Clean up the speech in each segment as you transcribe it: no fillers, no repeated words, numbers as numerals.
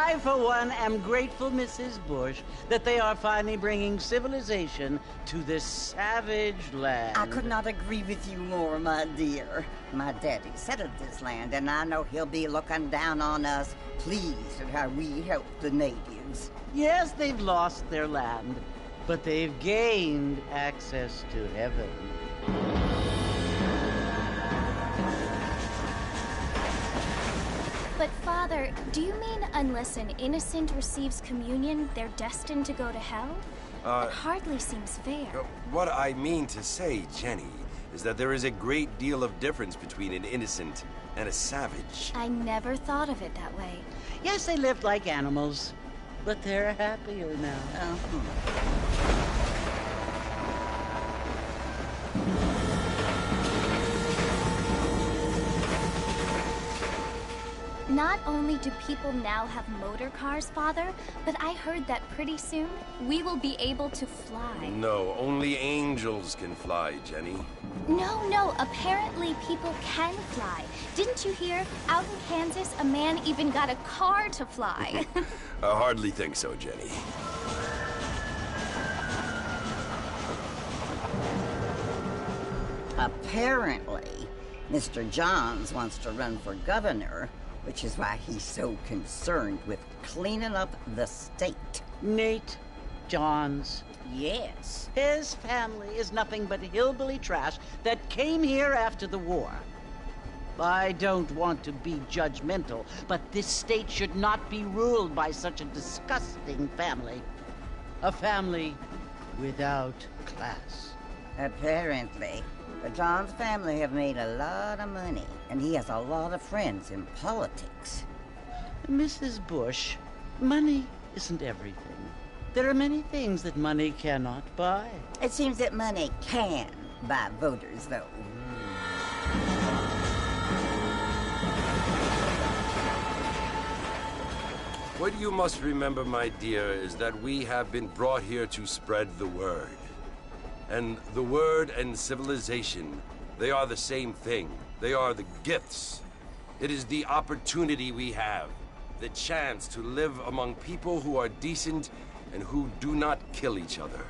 I, for one, am grateful, Mrs. Bush, that they are finally bringing civilization to this savage land. I could not agree with you more, my dear. My daddy settled this land, and I know he'll be looking down on us, pleased at how we help the natives. Yes, they've lost their land, but they've gained access to heaven. But Father, do you mean unless an innocent receives communion, they're destined to go to hell? That hardly seems fair. What I mean to say, Jenny, is that there is a great deal of difference between an innocent and a savage. I never thought of it that way. Yes, they lived like animals, but they're happier now. Not only do people now have motor cars, Father, but I heard that pretty soon we will be able to fly. No, only angels can fly, Jenny. No, apparently people can fly. Didn't you hear? Out in Kansas, a man even got a car to fly. I hardly think so, Jenny. Apparently, Mr. Johns wants to run for governor, which is why he's so concerned with cleaning up the state. Nate Johns. Yes. His family is nothing but hillbilly trash that came here after the war. I don't want to be judgmental, but this state should not be ruled by such a disgusting family. A family without class. Apparently. The Johns family have made a lot of money, and he has a lot of friends in politics. Mrs. Bush, money isn't everything. There are many things that money cannot buy. It seems that money can buy voters, though. What you must remember, my dear, is that we have been brought here to spread the word. And the word and civilization, they are the same thing. They are the gifts. It is the opportunity we have, the chance to live among people who are decent and who do not kill each other,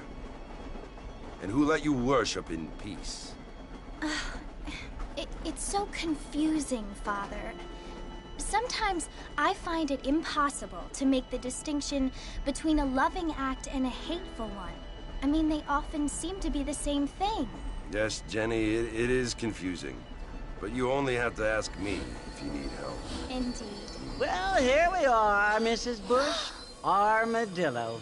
and who let you worship in peace. It's so confusing, Father. Sometimes I find it impossible to make the distinction between a loving act and a hateful one. I mean, they often seem to be the same thing. Yes, Jenny, it is confusing. But you only have to ask me if you need help. Indeed. Well, here we are, Mrs. Bush. Armadillo.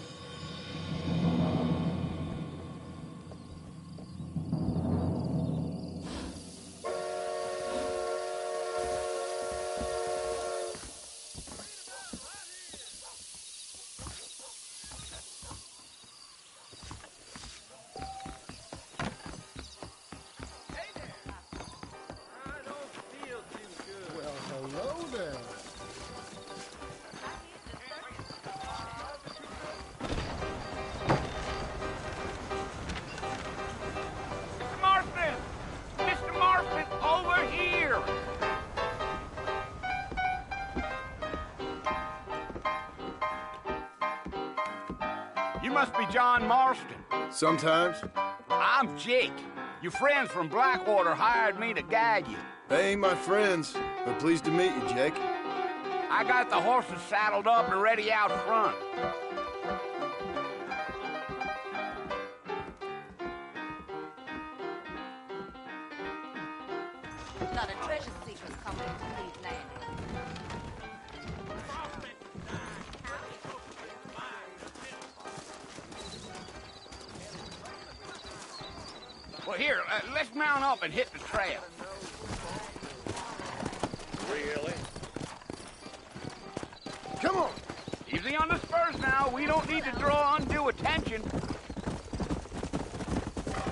You must be John Marston. Sometimes. I'm Jake. Your friends from Blackwater hired me to guide you. They ain't my friends, but pleased to meet you, Jake. I got the horses saddled up and ready out front. A lot of treasure seekers coming into these landings. Well, here, let's mount up and hit the trail. Really? Come on! Easy on the spurs now. We don't need to draw undue attention.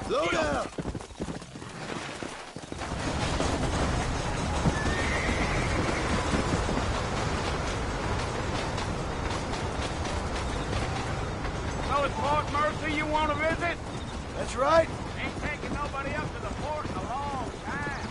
Slow down! So it's Fort Mercy you want to visit? That's right. Ain't taking nobody up to the fort in a long time.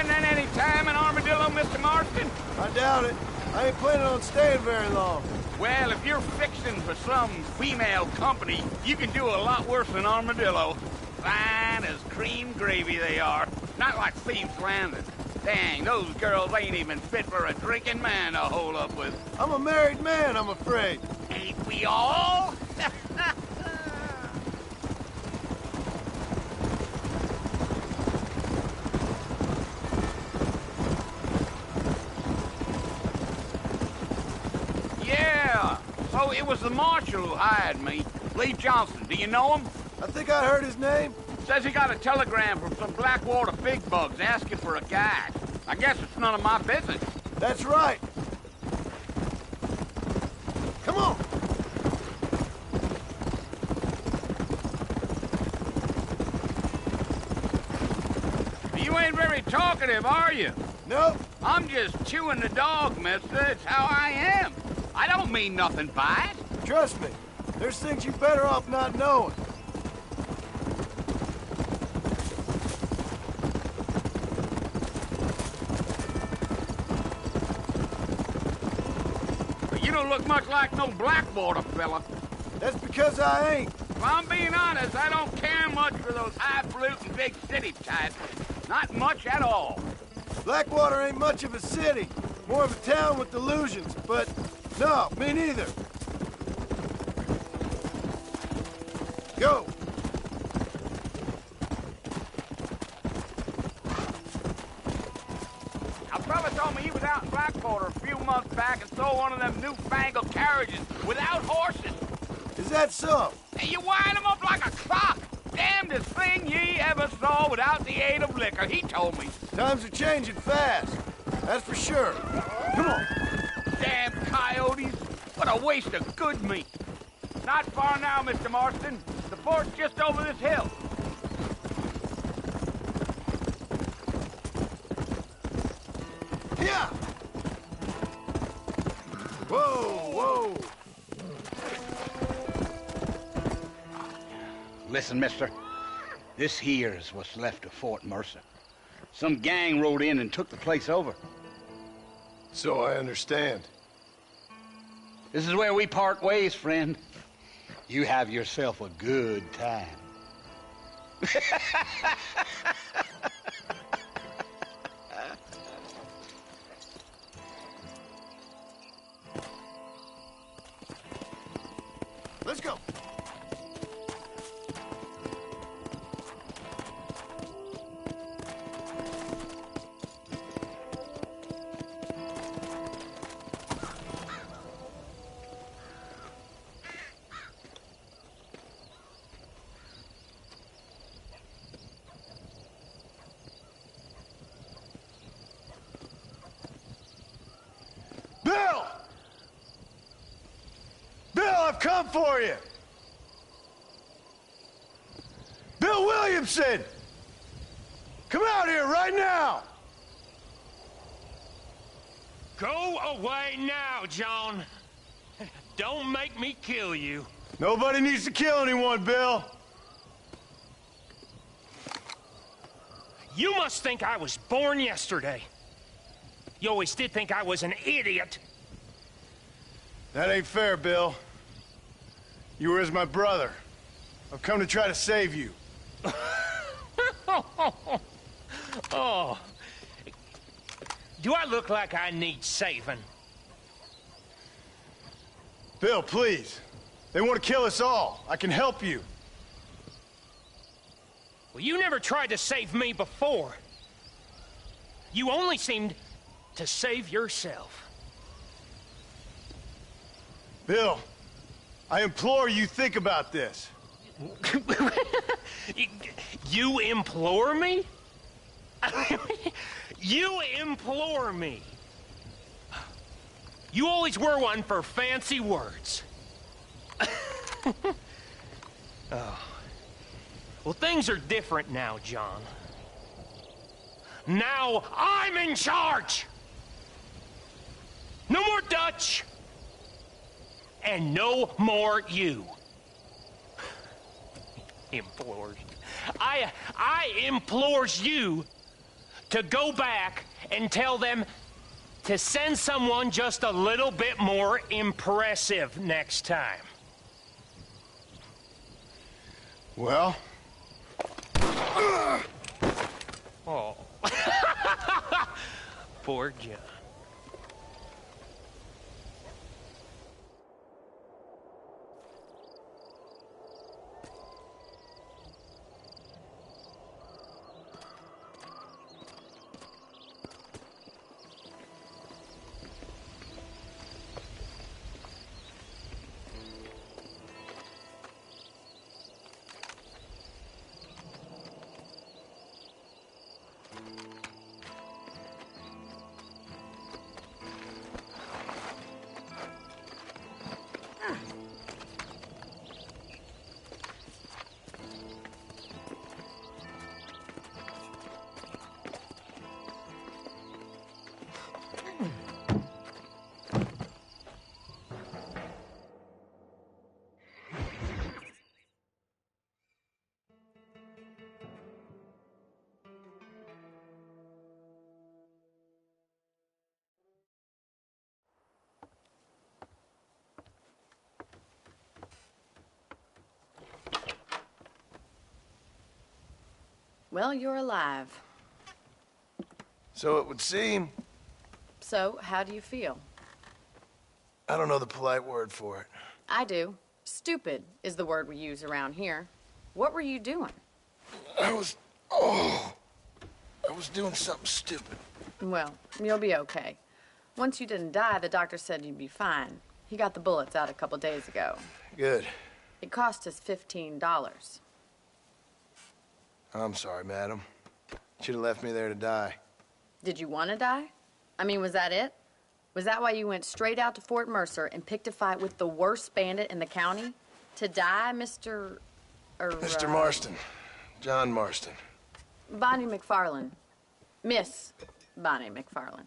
spending any time in Armadillo, Mr. Marston? I doubt it. I ain't planning on staying very long. Well, if you're fixing for some female company, you can do a lot worse than Armadillo. Fine as cream gravy they are. Not like Thieves Landing. Dang, those girls ain't even fit for a drinking man to hole up with. I'm a married man, I'm afraid. Ain't we all? Yeah, so it was the marshal who hired me. Lee Johnson, do you know him? I think I heard his name. Says he got a telegram from some Blackwater big bugs asking for a guide. I guess it's none of my business. That's right. Come on. You ain't very talkative, are you? Nope. I'm just chewing the dog, mister. It's how I am. I don't mean nothing by it. Trust me. There's things you better off not knowing. You don't look much like no Blackwater fella. That's because I ain't. If I'm being honest, I don't care much for those highfalutin big city types. Not much at all. Blackwater ain't much of a city. More of a town with delusions, but no, me neither. Go. A fella told me he was out in Blackwater a few months back and saw one of them newfangled carriages without horses. Is that so? And you wind them up like a clock. Damnedest thing ye ever saw without the aid of liquor, he told me. Times are changing fast. That's for sure. Come on. Damn coyotes. What a waste of good meat. Not far now, Mr. Marston. The fort's just over this hill. Yeah. Whoa, whoa. Listen, mister. This here's what's left of Fort Mercer. Some gang rode in and took the place over. So I understand. This is where we part ways, friend. You have yourself a good time. Let's go. Bill! Bill, I've come for you! Bill Williamson! Come out here right now! Go away now, John. Don't make me kill you. Nobody needs to kill anyone, Bill. You must think I was born yesterday. You always did think I was an idiot. That ain't fair, Bill. You were as my brother. I've come to try to save you. Oh. Do I look like I need saving? Bill, please. They want to kill us all. I can help you. Well, you never tried to save me before. You only seemed to save yourself. Bill, I implore you think about this. You implore me? You implore me. You always were one for fancy words. Oh. Well, things are different now, John. Now I'm in charge! No more Dutch! And no more you. Implores. I implores you to go back and tell them to send someone just a little bit more impressive next time. Well? Oh. Poor John. Well, you're alive. So it would seem. So, how do you feel? I don't know the polite word for it. I do. Stupid is the word we use around here. What were you doing? I was doing something stupid. Well, you'll be okay. Once you didn't die, the doctor said you'd be fine. He got the bullets out a couple days ago. Good. It cost us $15. I'm sorry, madam. Should have left me there to die. Did you want to die? I mean, was that it? Was that why you went straight out to Fort Mercer and picked a fight with the worst bandit in the county? To die, Mr. Mr. Marston. John Marston. Bonnie McFarland. Miss Bonnie McFarland.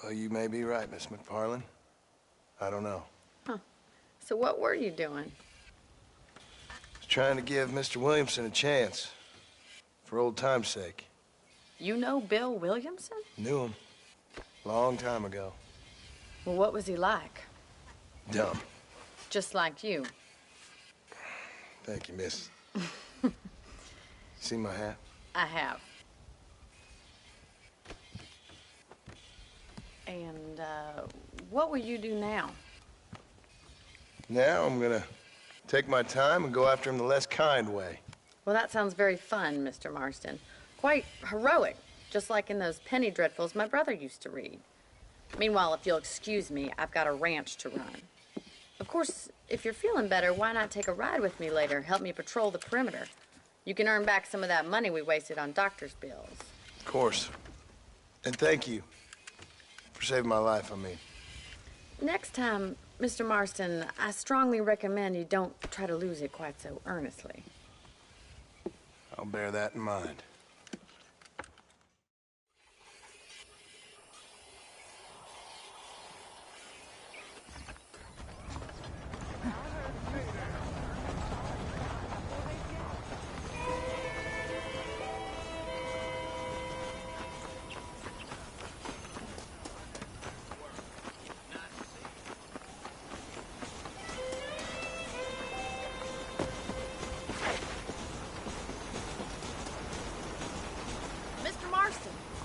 Well, you may be right, Miss McFarland. I don't know. Huh. So what were you doing? Was trying to give Mr. Williamson a chance. For old time's sake. You know Bill Williamson? Knew him. Long time ago. Well, what was he like? Dumb. Just like you. Thank you, miss. See my hat? I have. And, what will you do now? Now I'm gonna take my time and go after him the less kind way. Well, that sounds very fun, Mr. Marston. Quite heroic, just like in those penny dreadfuls my brother used to read. Meanwhile, if you'll excuse me, I've got a ranch to run. Of course, if you're feeling better, why not take a ride with me later? Help me patrol the perimeter. You can earn back some of that money we wasted on doctor's bills. Of course. And thank you for saving my life, I mean. Next time, Mr. Marston, I strongly recommend you don't try to lose it quite so earnestly. I'll bear that in mind.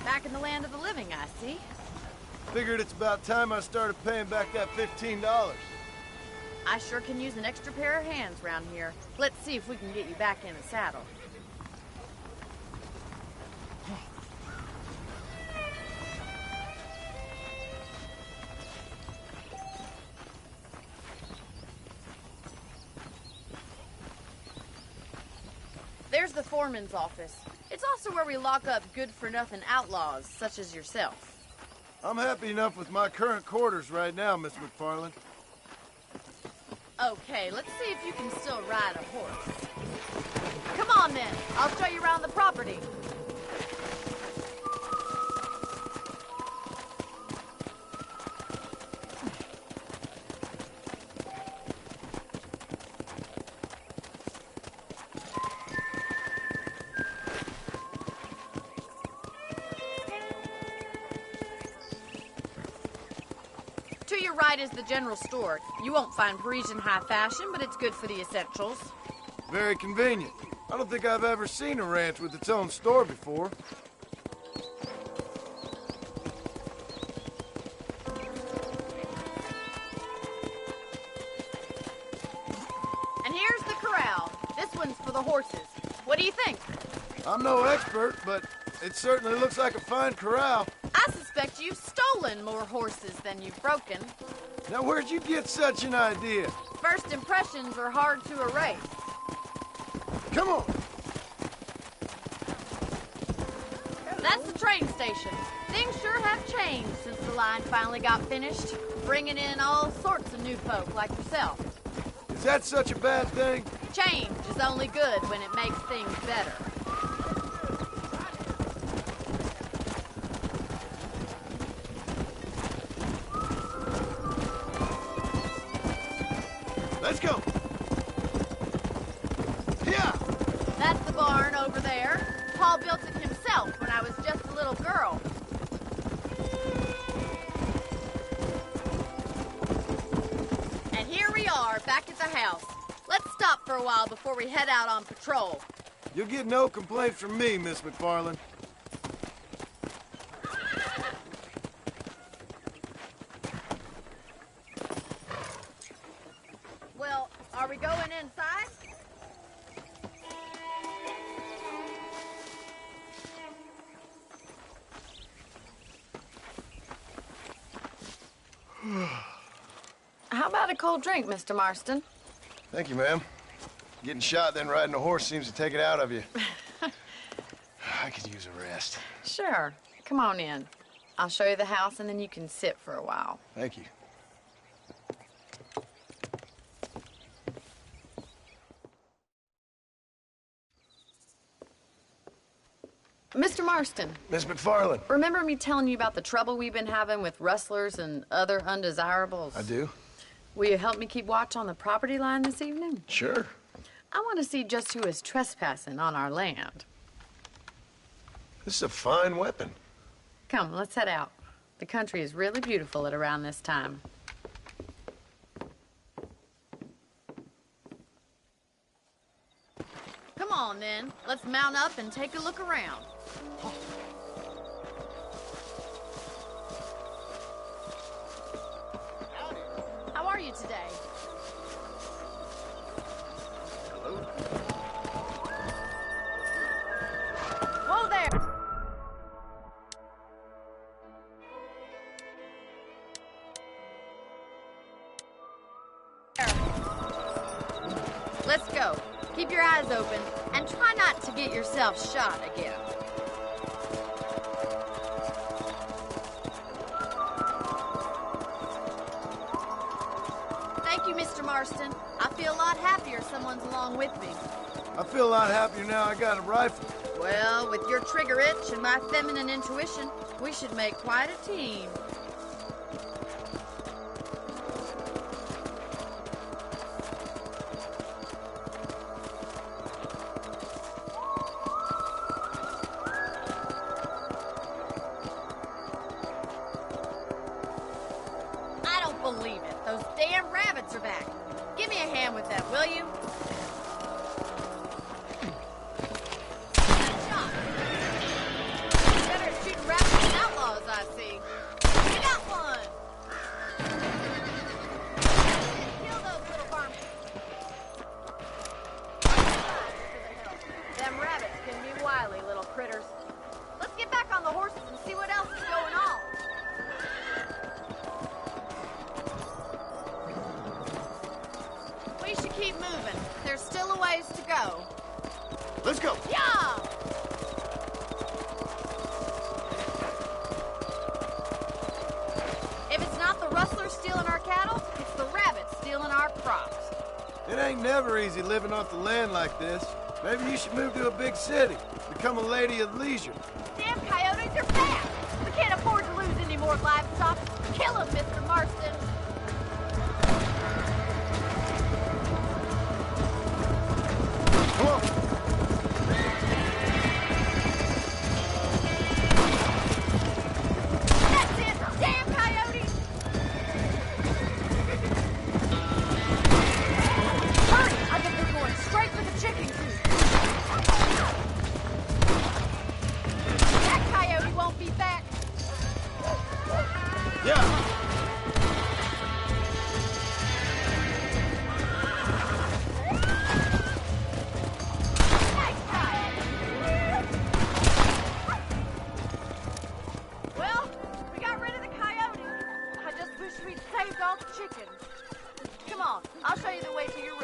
Back in the land of the living, I see. Figured it's about time I started paying back that $15. I sure can use an extra pair of hands around here. Let's see if we can get you back in the saddle. There's the foreman's office. It's also where we lock up good-for-nothing outlaws, such as yourself. I'm happy enough with my current quarters right now, Miss McFarland. Okay, let's see if you can still ride a horse. Come on, then. I'll show you around the property. right is the general store. You won't find Parisian high fashion, but it's good for the essentials. Very convenient. I don't think I've ever seen a ranch with its own store before. And here's the corral. This one's for the horses. What do you think? I'm no expert, but it certainly looks like a fine corral. I suspect you've stolen more horses than you've broken. Now, where'd you get such an idea? First impressions are hard to erase. Come on. That's the train station. Things sure have changed since the line finally got finished, bringing in all sorts of new folk like yourself. Is that such a bad thing? Change is only good when it makes things better. Let's go. Yeah. That's the barn over there. Paul built it himself when I was just a little girl. And here we are, back at the house. Let's stop for a while before we head out on patrol. You'll get no complaint from me, Miss McFarland. Well, are we going inside? How about a cold drink, Mr. Marston? Thank you, ma'am. Getting shot, then riding a horse seems to take it out of you. I could use a rest. Sure. Come on in. I'll show you the house, and then you can sit for a while. Thank you. Mr. Marston, Miss McFarland. remember me telling you about the trouble we've been having with rustlers and other undesirables? I do. Will you help me keep watch on the property line this evening? Sure. I want to see just who is trespassing on our land. This is a fine weapon. Come, let's head out. The country is really beautiful at around this time. Come on, then. Let's mount up and take a look around. How are you today? Whoa there! Let's go. Keep your eyes open and try not to get yourself shot again. Thank you, Mr. Marston. I feel a lot happier someone's along with me. I feel a lot happier now I got a rifle. Well, with your trigger itch and my feminine intuition, we should make quite a team. I don't believe it. Those damn rabbits are back. Give me a hand with that, will you? Good shot. Better at shooting rabbits than outlaws, I see. You got one. Kill those little varmints. Them rabbits can be wily little critters. Let's get back on the horses and see what else is going on. We should keep moving. There's still a ways to go. Let's go. Yeah! If it's not the rustlers stealing our cattle, it's the rabbits stealing our crops. It ain't never easy living off the land like this. Maybe you should move to a big city. Become a lady of leisure. Damn coyotes are fast! We can't afford to lose any more livestock. Kill them, Mr. Marston. Come on. That's it! Damn coyotes! Come on, I'll show you the way to your room.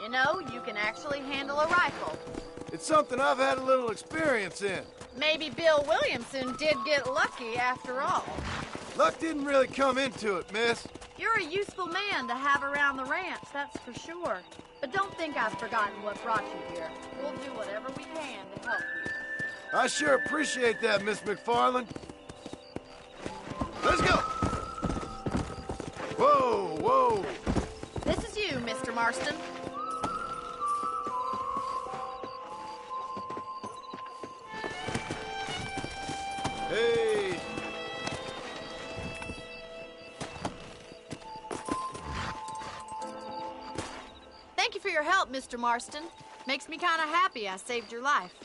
You know, you can actually handle a rifle. It's something I've had a little experience in. Maybe Bill Williamson did get lucky after all. Luck didn't really come into it, miss. You're a useful man to have around the ranch, that's for sure. But don't think I've forgotten what brought you here. We'll do whatever we can to help you. I sure appreciate that, Miss McFarland. Let's go! Whoa, whoa! This is you, Mr. Marston. Hey! Thank you for your help, Mr. Marston. Makes me kind of happy I saved your life.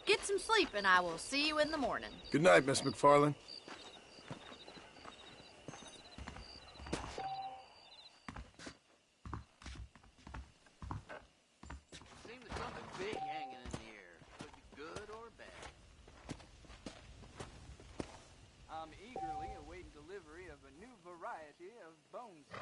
Get some sleep, and I will see you in the morning. Good night, Miss McFarland. Seems there's something big hanging in the air. Could be good or bad. I'm eagerly awaiting delivery of a new variety of bone saw.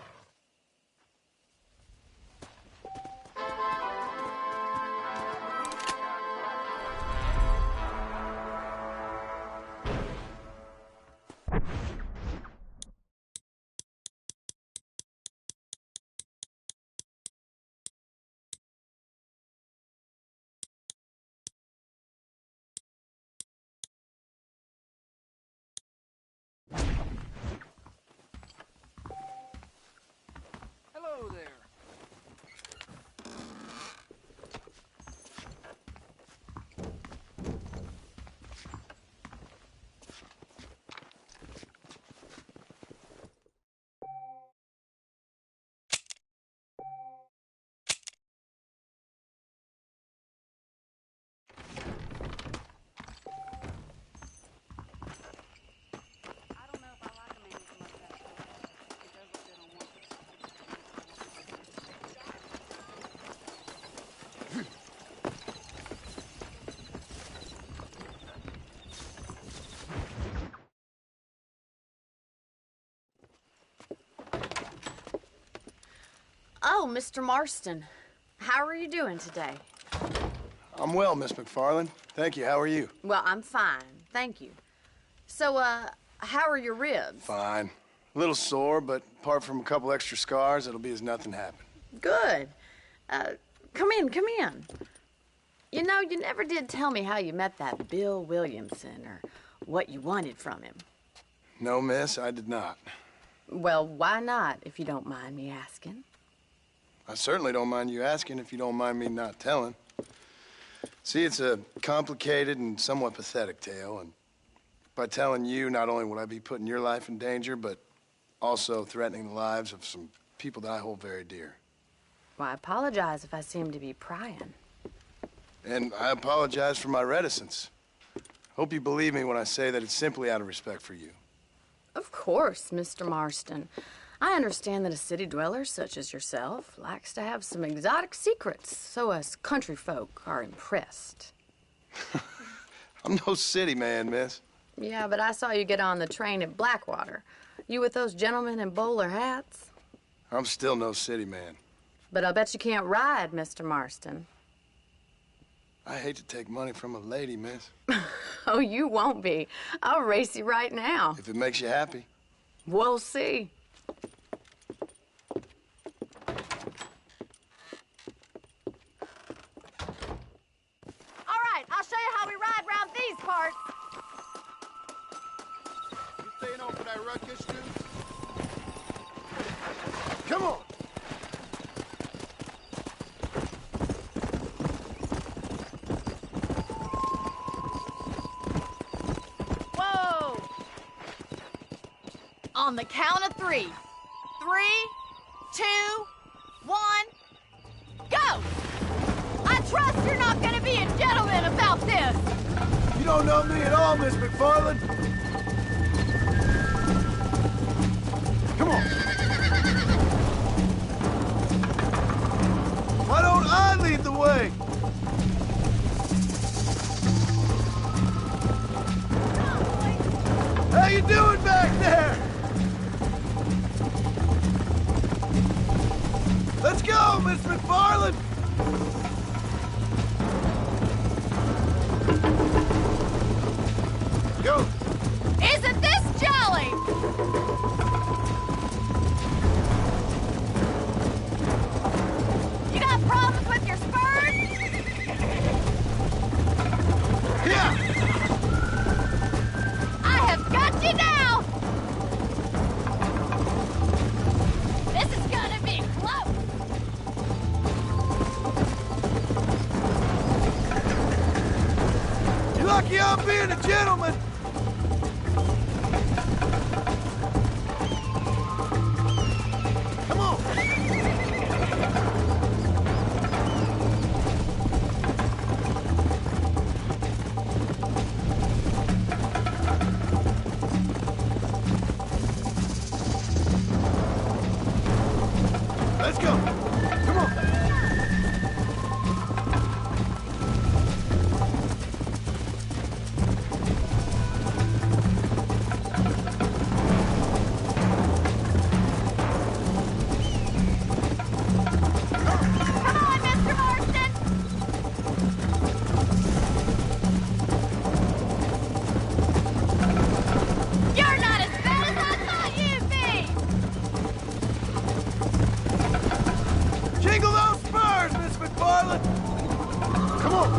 Hello there. I don't know if I like a man from up that short. It does look good on one. Oh, Mr. Marston. How are you doing today? I'm well, Miss McFarland. Thank you. How are you? Well, I'm fine. Thank you. So, how are your ribs? Fine. A little sore, but apart from a couple extra scars, it'll be as nothing happened. Good. Come in, come in. You know, you never did tell me how you met that Bill Williamson or what you wanted from him. No, miss, I did not. Well, why not, if you don't mind me asking? I certainly don't mind you asking if you don't mind me not telling. See, it's a complicated and somewhat pathetic tale, and by telling you, not only would I be putting your life in danger, but also threatening the lives of some people that I hold very dear. Well, I apologize if I seem to be prying. And I apologize for my reticence. Hope you believe me when I say that it's simply out of respect for you. Of course, Mr. Marston. I understand that a city dweller such as yourself likes to have some exotic secrets, so us country folk are impressed. I'm no city man, miss. Yeah, but I saw you get on the train at Blackwater. You with those gentlemen in bowler hats? I'm still no city man. But I'll bet you can't ride, Mr. Marston. I hate to take money from a lady, miss. Oh, you won't be. I'll race you right now. If it makes you happy. We'll see. All right, I'll show you how we ride round these parts. You staying on for that ruckus, dude? Come on! Whoa! On the count of 3. 3, 2, 1, go! I trust you're not gonna be a gentleman about this! You don't know me at all, Miss McFarland. Come on. Why don't I lead the way? Miss McFarland! Go! Isn't this jolly? You got problems with your spurs? Yeah! I have got you now! This is gonna be close! You're lucky I'm being a gentleman! Come on! Let's go! Come on! Come on, Mr. Marston! You're not as bad as I thought you'd be! Jingle those spurs, Miss McFarland! Come on!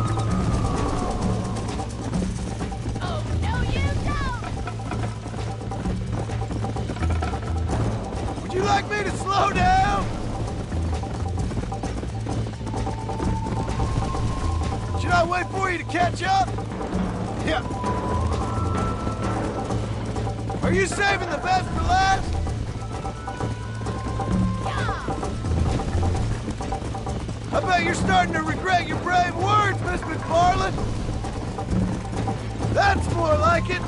Oh, no you don't! Would you like me to slow down? Should I wait for you to catch up? Yeah. Are you saving the best for last? I bet you're starting to regret your brave words, Miss McFarland. That's more like it.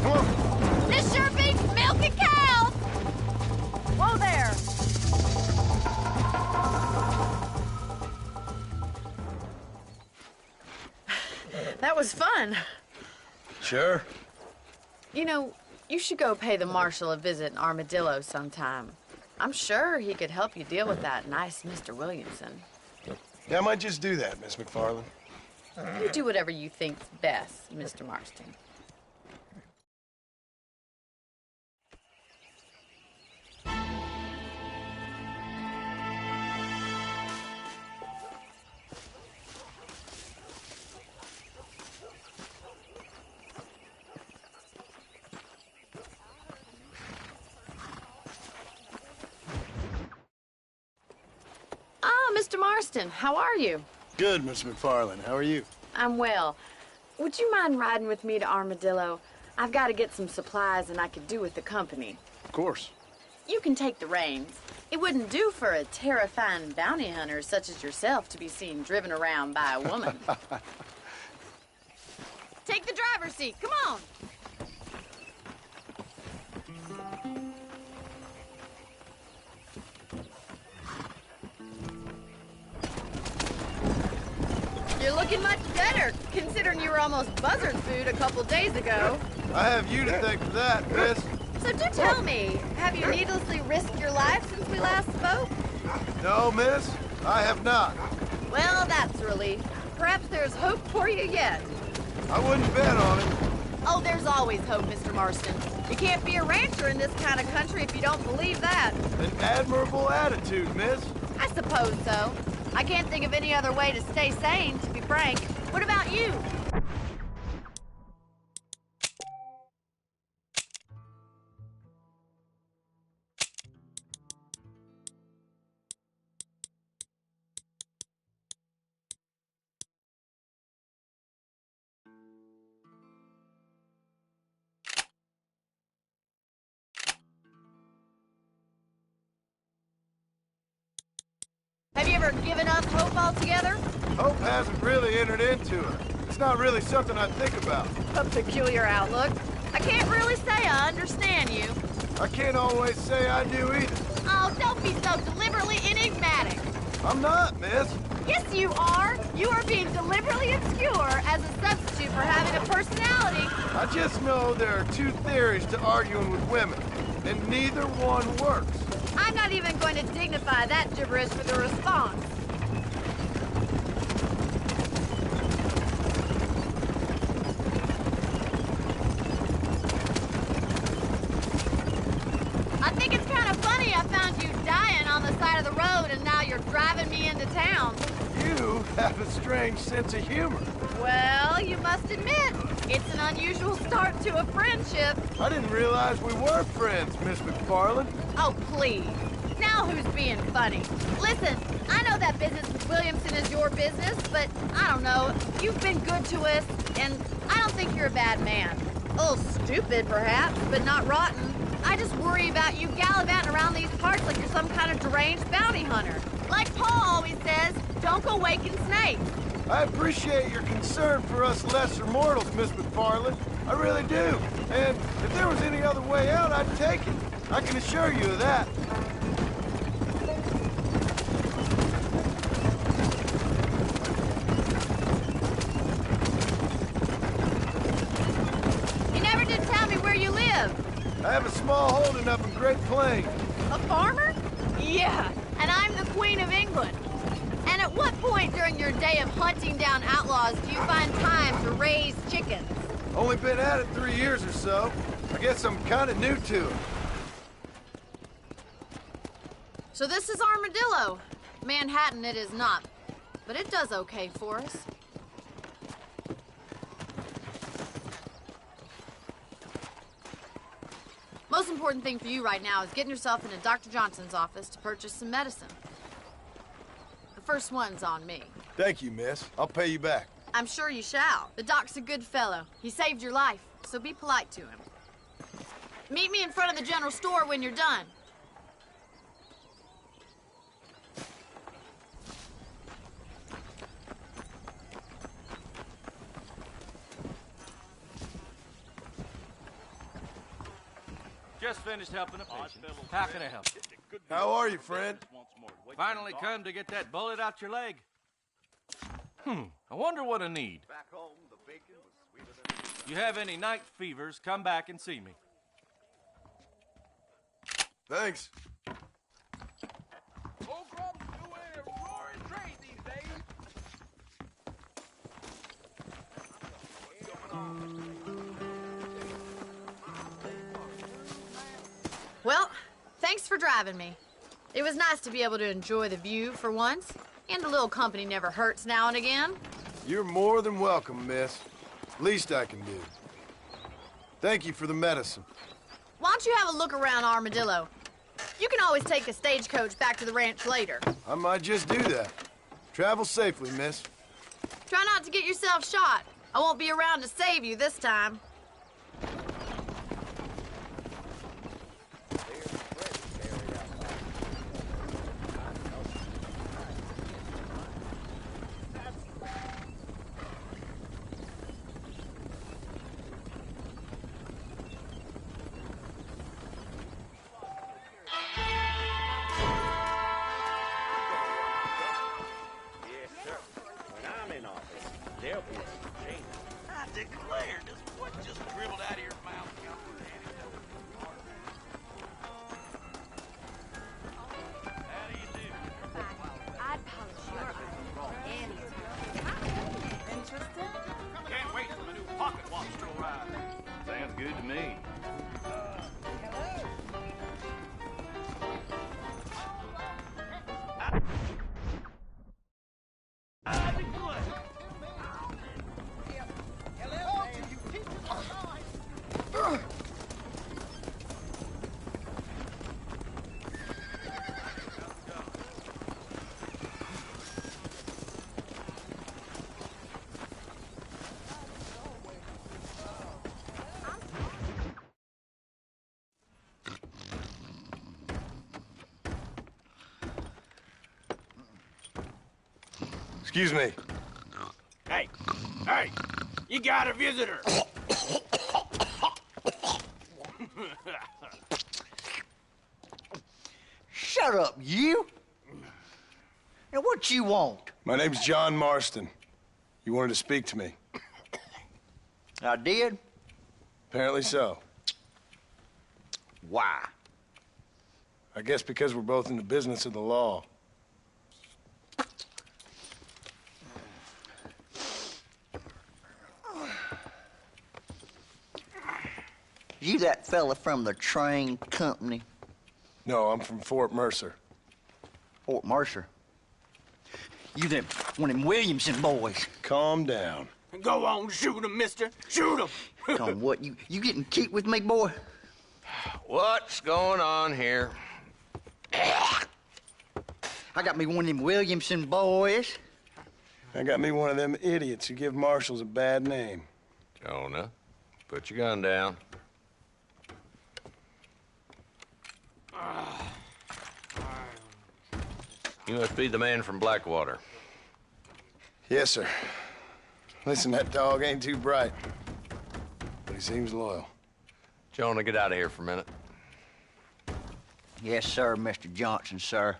Come on. This sure beats milking cows! Whoa there! That was fun. Sure. You know, you should go pay the marshal a visit in Armadillo sometime. I'm sure he could help you deal with that nice Mr. Williamson. Yeah, I might just do that, Miss McFarland. You do whatever you think's best, Mr. Marston. Ah, Mr. Marston, how are you? Good, Miss McFarland. How are you? I'm well. Would you mind riding with me to Armadillo? I've got to get some supplies and I could do with the company. Of course. You can take the reins. It wouldn't do for a terrifying bounty hunter such as yourself to be seen driven around by a woman. Take the driver's seat. Come on. You're looking much better, considering you were almost buzzard food a couple days ago. I have you to thank for that, miss. So do tell me, have you needlessly risked your life since we last spoke? No, miss, I have not. Well, that's a relief. Perhaps there's hope for you yet. I wouldn't bet on it. Oh, there's always hope, Mr. Marston. You can't be a rancher in this kind of country if you don't believe that. An admirable attitude, miss. I suppose so. I can't think of any other way to stay sane, to be frank. What about you? Have you ever given up hope altogether? Hope hasn't really entered into it. It's not really something I think about. A peculiar outlook. I can't really say I understand you. I can't always say I do either. Oh, don't be so deliberately enigmatic. I'm not, miss. Yes, you are. You are being deliberately obscure as a substitute for having a personality. I just know there are two theories to arguing with women. and neither one works. I'm not even going to dignify that gibberish with a response. I think it's kind of funny I found you dying on the side of the road and now you're driving me into town. You have a strange sense of humor. Well, you must admit, it's an unusual start to a friendship. I didn't realize we were friends, Miss McFarland. Oh, please. Now who's being funny? Listen, I know that business with Williamson is your business, but I don't know. You've been good to us, and I don't think you're a bad man. A little stupid, perhaps, but not rotten. I just worry about you gallivanting around these parts like you're some kind of deranged bounty hunter. Like Paul always says, don't go waking snakes. I appreciate your concern for us lesser mortals, Miss McFarland. I really do. And if there was any other way out, I'd take it. I can assure you of that. You never did tell me where you live. I have a small holding up in Great Plains. A farmer? Yeah, and I'm the Queen of England. And at what point during your day of hunting down outlaws do you find time to raise chickens? Only been at it 3 years or so. I guess I'm kind of new to it. So this is Armadillo. Manhattan it is not, but it does okay for us. Most important thing for you right now is getting yourself into Dr. Johnson's office to purchase some medicine. The first one's on me. Thank you, miss. I'll pay you back. I'm sure you shall. The doc's a good fellow. He saved your life, so be polite to him. Meet me in front of the general store when you're done. Just finished helping a patient. How can I help you? How are you, friend? Finally come to get that bullet out your leg? I wonder what I need. You have any night fevers, come back and see me. Thanks. Oakland's doing a roaring trade these days. Well, thanks for driving me. It was nice to be able to enjoy the view for once, and a little company never hurts now and again. You're more than welcome, miss. Least I can do. Thank you for the medicine. Why don't you have a look around Armadillo? You can always take a stagecoach back to the ranch later. I might just do that. Travel safely, miss. Try not to get yourself shot. I won't be around to save you this time. I declare, does what just dribbled out of your mouth come from How do you do? I'd polish your iron anytime. Interested? Can't wait for the new pocket watch to arrive. Sounds good to me. Excuse me. Hey, you got a visitor. Shut up, you! Now, what you want? My name's John Marston. You wanted to speak to me. I did? Apparently so. Why? I guess because we're both in the business of the law. You that fella from the train company? No, I'm from Fort Mercer. Fort Mercer? You them one of them Williamson boys? Calm down. Go on, shoot him, mister. Shoot him. Come on, what, you getting kicked with me, boy? What's going on here? I got me one of them Williamson boys. I got me one of them idiots who give marshals a bad name. Jonah, put your gun down. You must be the man from Blackwater. Yes, sir. Listen, that dog ain't too bright, but he seems loyal. Jonah, get out of here for a minute. Yes, sir, Mr. Johnson, sir.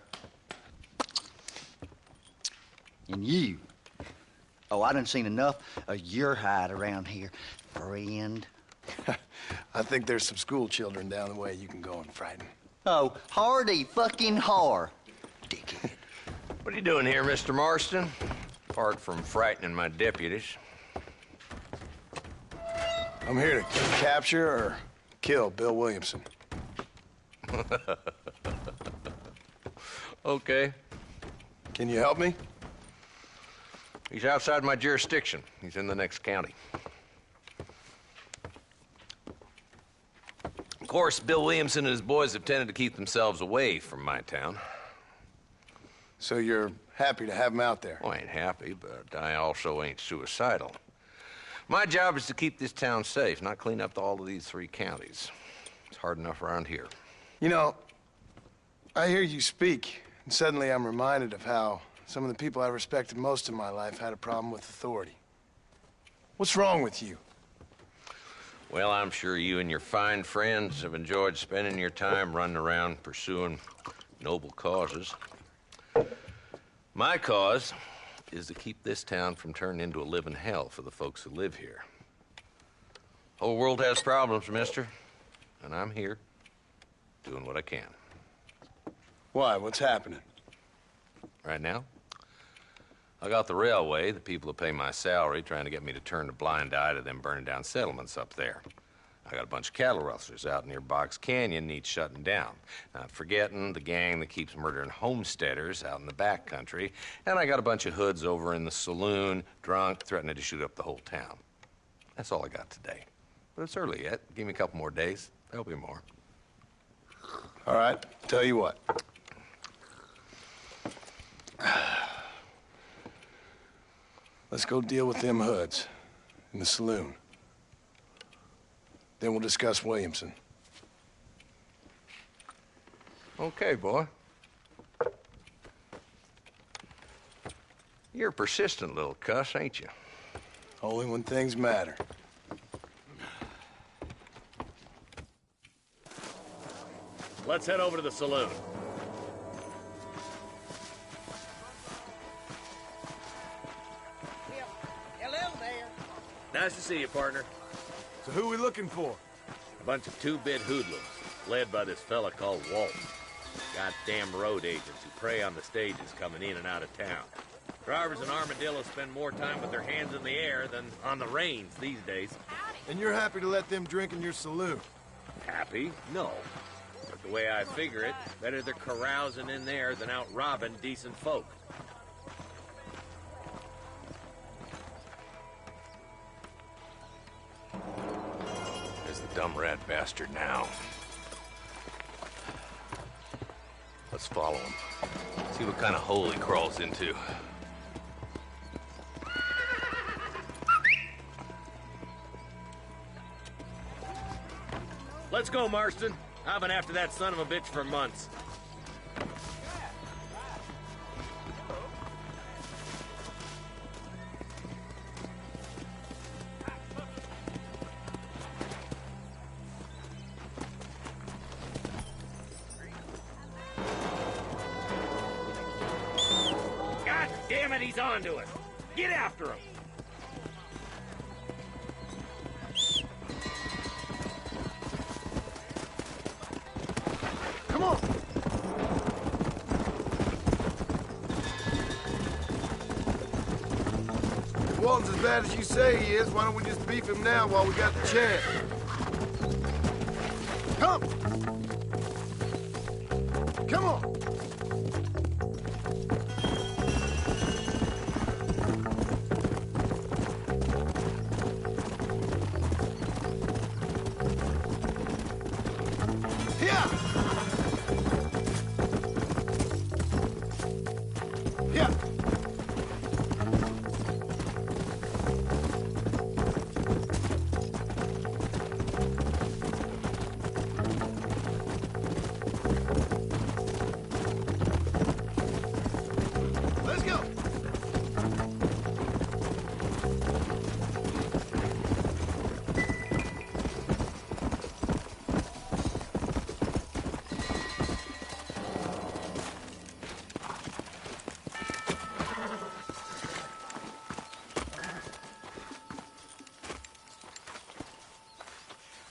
And you. Oh, I done seen enough of your hide around here, friend. I think there's some school children down the way you can go and frighten. Oh, hardy fucking har. Dickhead. What are you doing here, Mr. Marston? Apart from frightening my deputies. I'm here to capture or kill Bill Williamson. Okay. Can you help me? He's outside my jurisdiction. He's in the next county. Of course, Bill Williamson and his boys have tended to keep themselves away from my town. So you're happy to have him out there? Well, I ain't happy, but I also ain't suicidal. My job is to keep this town safe, not clean up all of these 3 counties. It's hard enough around here. You know, I hear you speak, and suddenly I'm reminded of how some of the people I respected most in my life had a problem with authority. What's wrong with you? Well, I'm sure you and your fine friends have enjoyed spending your time running around pursuing noble causes. My cause is to keep this town from turning into a living hell for the folks who live here. Whole world has problems, mister, and I'm here doing what I can. Why? What's happening? Right now, I got the railway, the people who pay my salary, trying to get me to turn a blind eye to them burning down settlements up there. I got a bunch of cattle rustlers out near Box Canyon needs shutting down. Not forgetting the gang that keeps murdering homesteaders out in the back country. And I got a bunch of hoods over in the saloon, drunk, threatening to shoot up the whole town. That's all I got today. But it's early yet. Give me a couple more days. There'll be more. All right, tell you what. Let's go deal with them hoods in the saloon. Then we'll discuss Williamson. Okay, boy. You're a persistent little cuss, ain't you? Only when things matter. Let's head over to the saloon. Hello there. Nice to see you, partner. So who are we looking for? A bunch of two-bit hoodlums, led by this fella called Walt. Goddamn road agents who prey on the stages coming in and out of town. Drivers in Armadillo spend more time with their hands in the air than on the reins these days. And you're happy to let them drink in your saloon? Happy? No. But the way I figure it, better they're carousing in there than out robbing decent folk. There's the dumb rat bastard now. Let's follow him. See what kind of hole he crawls into. Let's go, Marston. I've been after that son of a bitch for months. God damn it, he's onto us. Get after him. Come on! Walton's as bad as you say he is, why don't we just beef him now while we got the chance? Come! Come on!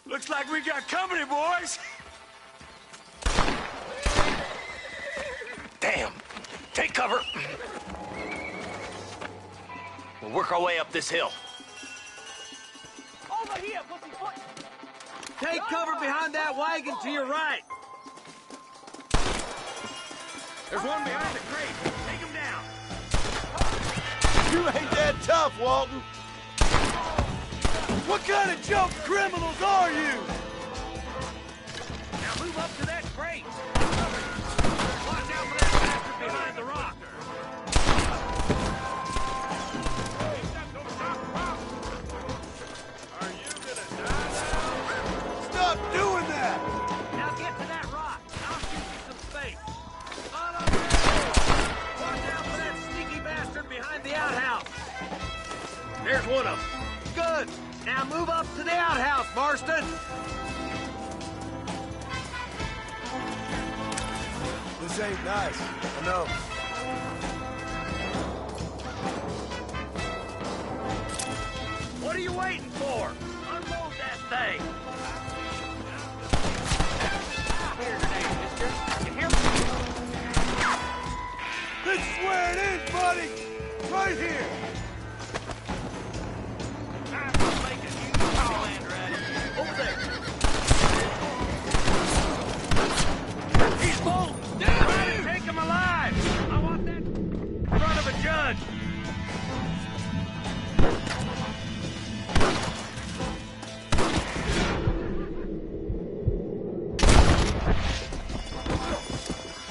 Looks like we got company, boys. Damn. Take cover. We'll work our way up this hill. Over here, pussyfoot. Take cover behind that wagon to your right. There's one behind the crate. Take him down. You ain't that tough, Walton. What kind of jump criminals are you? Now move up to that crate. Watch out for that bastard behind the rock. Are you gonna die now? Stop doing that! Now get to that rock. I'll shoot you some space. On up there. Watch out for that sneaky bastard behind the outhouse. There's one of them. Good. Now move up to the outhouse, Marston. This ain't nice, I know. What are you waiting for? Unload that thing. Here today, mister. You hear me? This is where it is, buddy! Right here! Over there. He's full. Try to take him alive. I want that in front of a judge.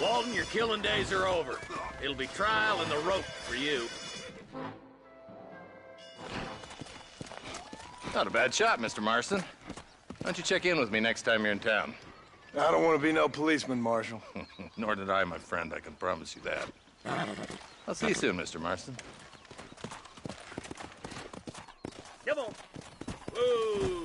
Walton, your killing days are over. It'll be trial and the rope for you. Not a bad shot, Mr. Marston. Why don't you check in with me next time you're in town? I don't want to be no policeman, Marshal. Nor did I, my friend. I can promise you that. I'll see you soon, Mr. Marston. Come on. Whoa.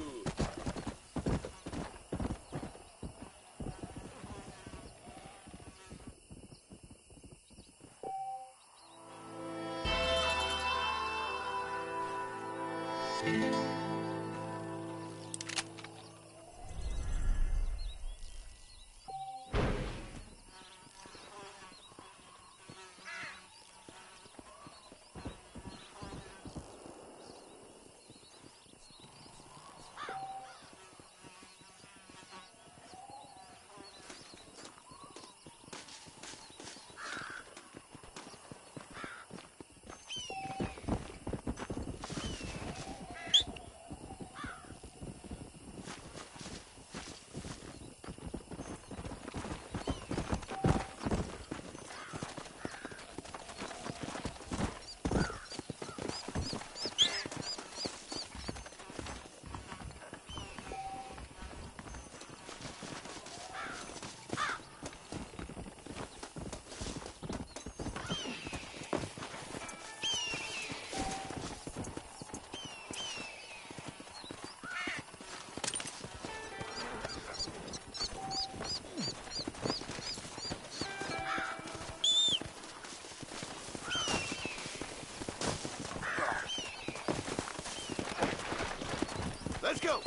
Let's go!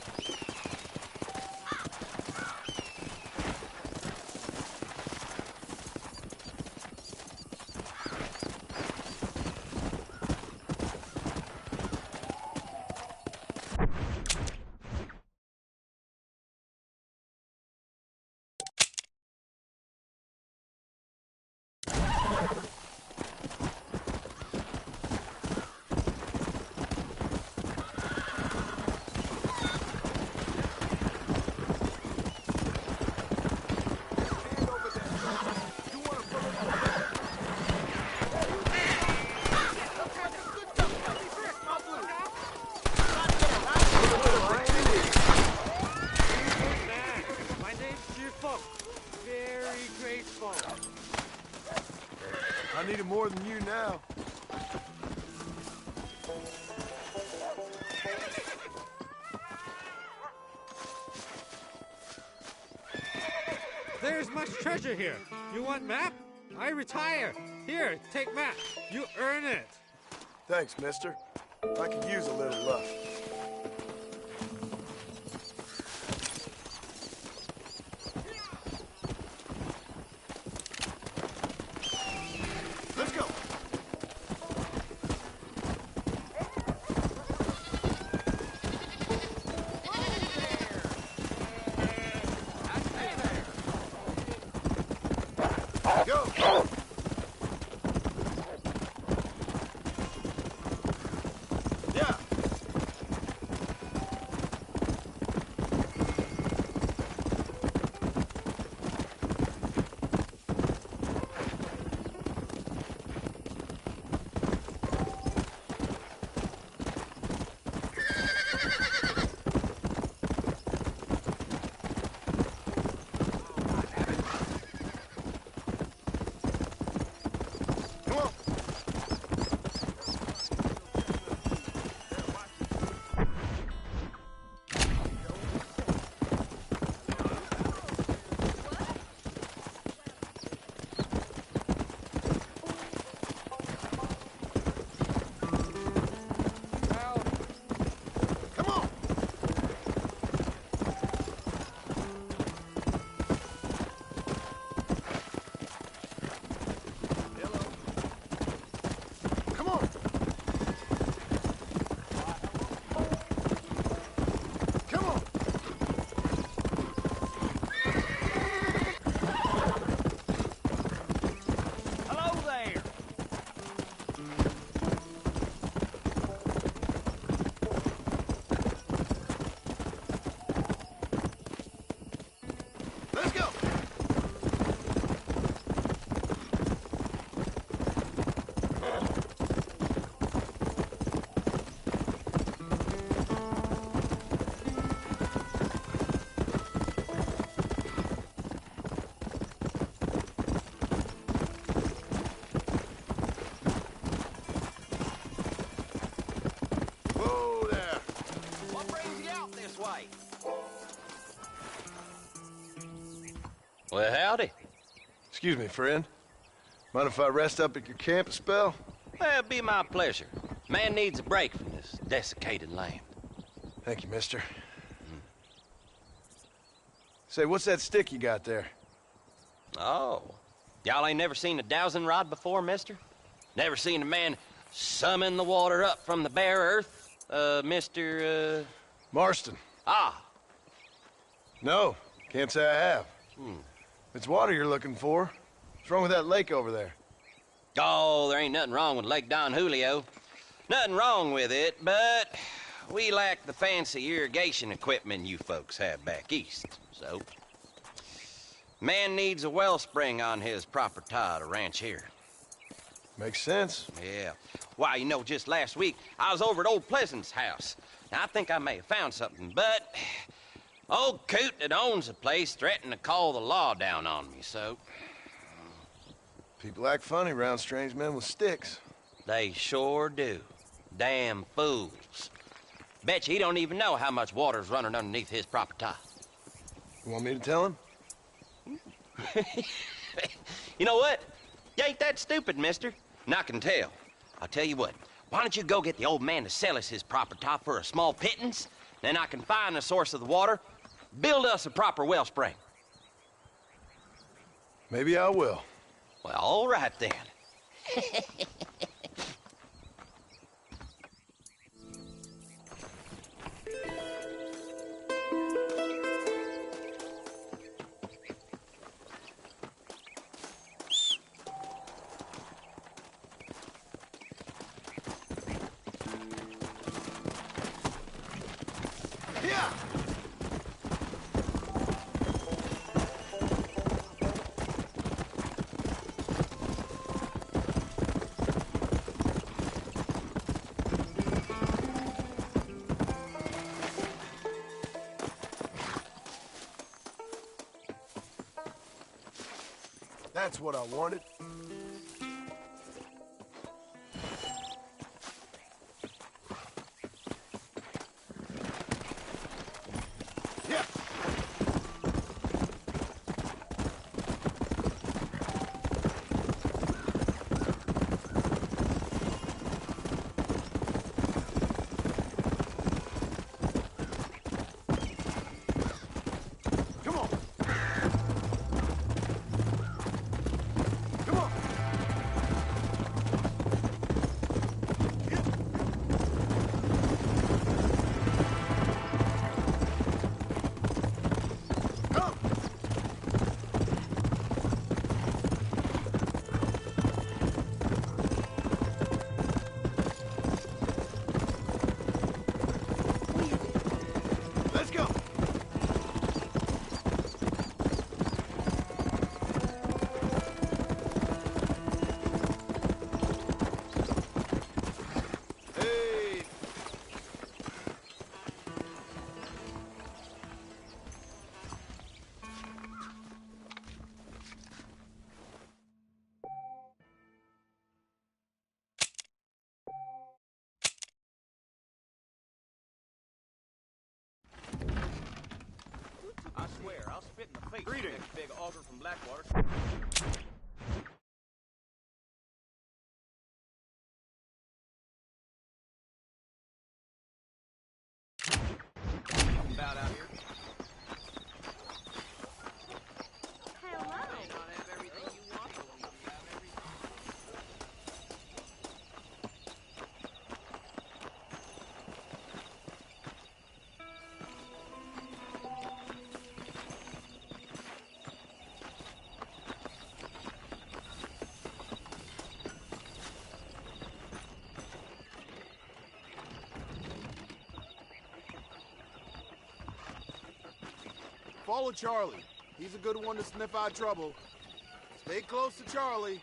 now. There's much treasure here. You want map? I retire. Here, take map. You earn it. Thanks, mister. I could use a little luck. Let's go. Go. Yeah. Come on. Come on. Come on. Come on. Hello there. Let's go. Whoa there. What brings you out this way? Well, howdy. Excuse me, friend. Mind if I rest up at your camp a spell? Well, it'd be my pleasure. Man needs a break from this desiccated land. Thank you, mister. Say, what's that stick you got there? Oh. Y'all ain't never seen a dowsing rod before, mister? Never seen a man summon the water up from the bare earth? Mr. Marston. Ah. No, can't say I have. It's water you're looking for. What's wrong with that lake over there? Oh, there ain't nothing wrong with Lake Don Julio. Nothing wrong with it, but we lack the fancy irrigation equipment you folks have back east, so... Man needs a wellspring on his property to ranch here. Makes sense. Yeah. Why, you know, just last week, I was over at old Pleasant's house. Now, I think I may have found something, but... Old coot that owns the place threatened to call the law down on me, so... People act funny around strange men with sticks. They sure do. Damn fools. Bet you he don't even know how much water's running underneath his property. You want me to tell him? You know what? You ain't that stupid, mister. And I can tell. I'll tell you what. Why don't you go get the old man to sell us his property for a small pittance? Then I can find the source of the water, build us a proper wellspring. Maybe I will. Well, all right then. Yeah. That's what I wanted. I swear, I'll spit in the face of the next big auger from Blackwater. About out here. Hello. May not have everything you want, but we do have everything. Follow Charlie. He's a good one to sniff out trouble. Stay close to Charlie.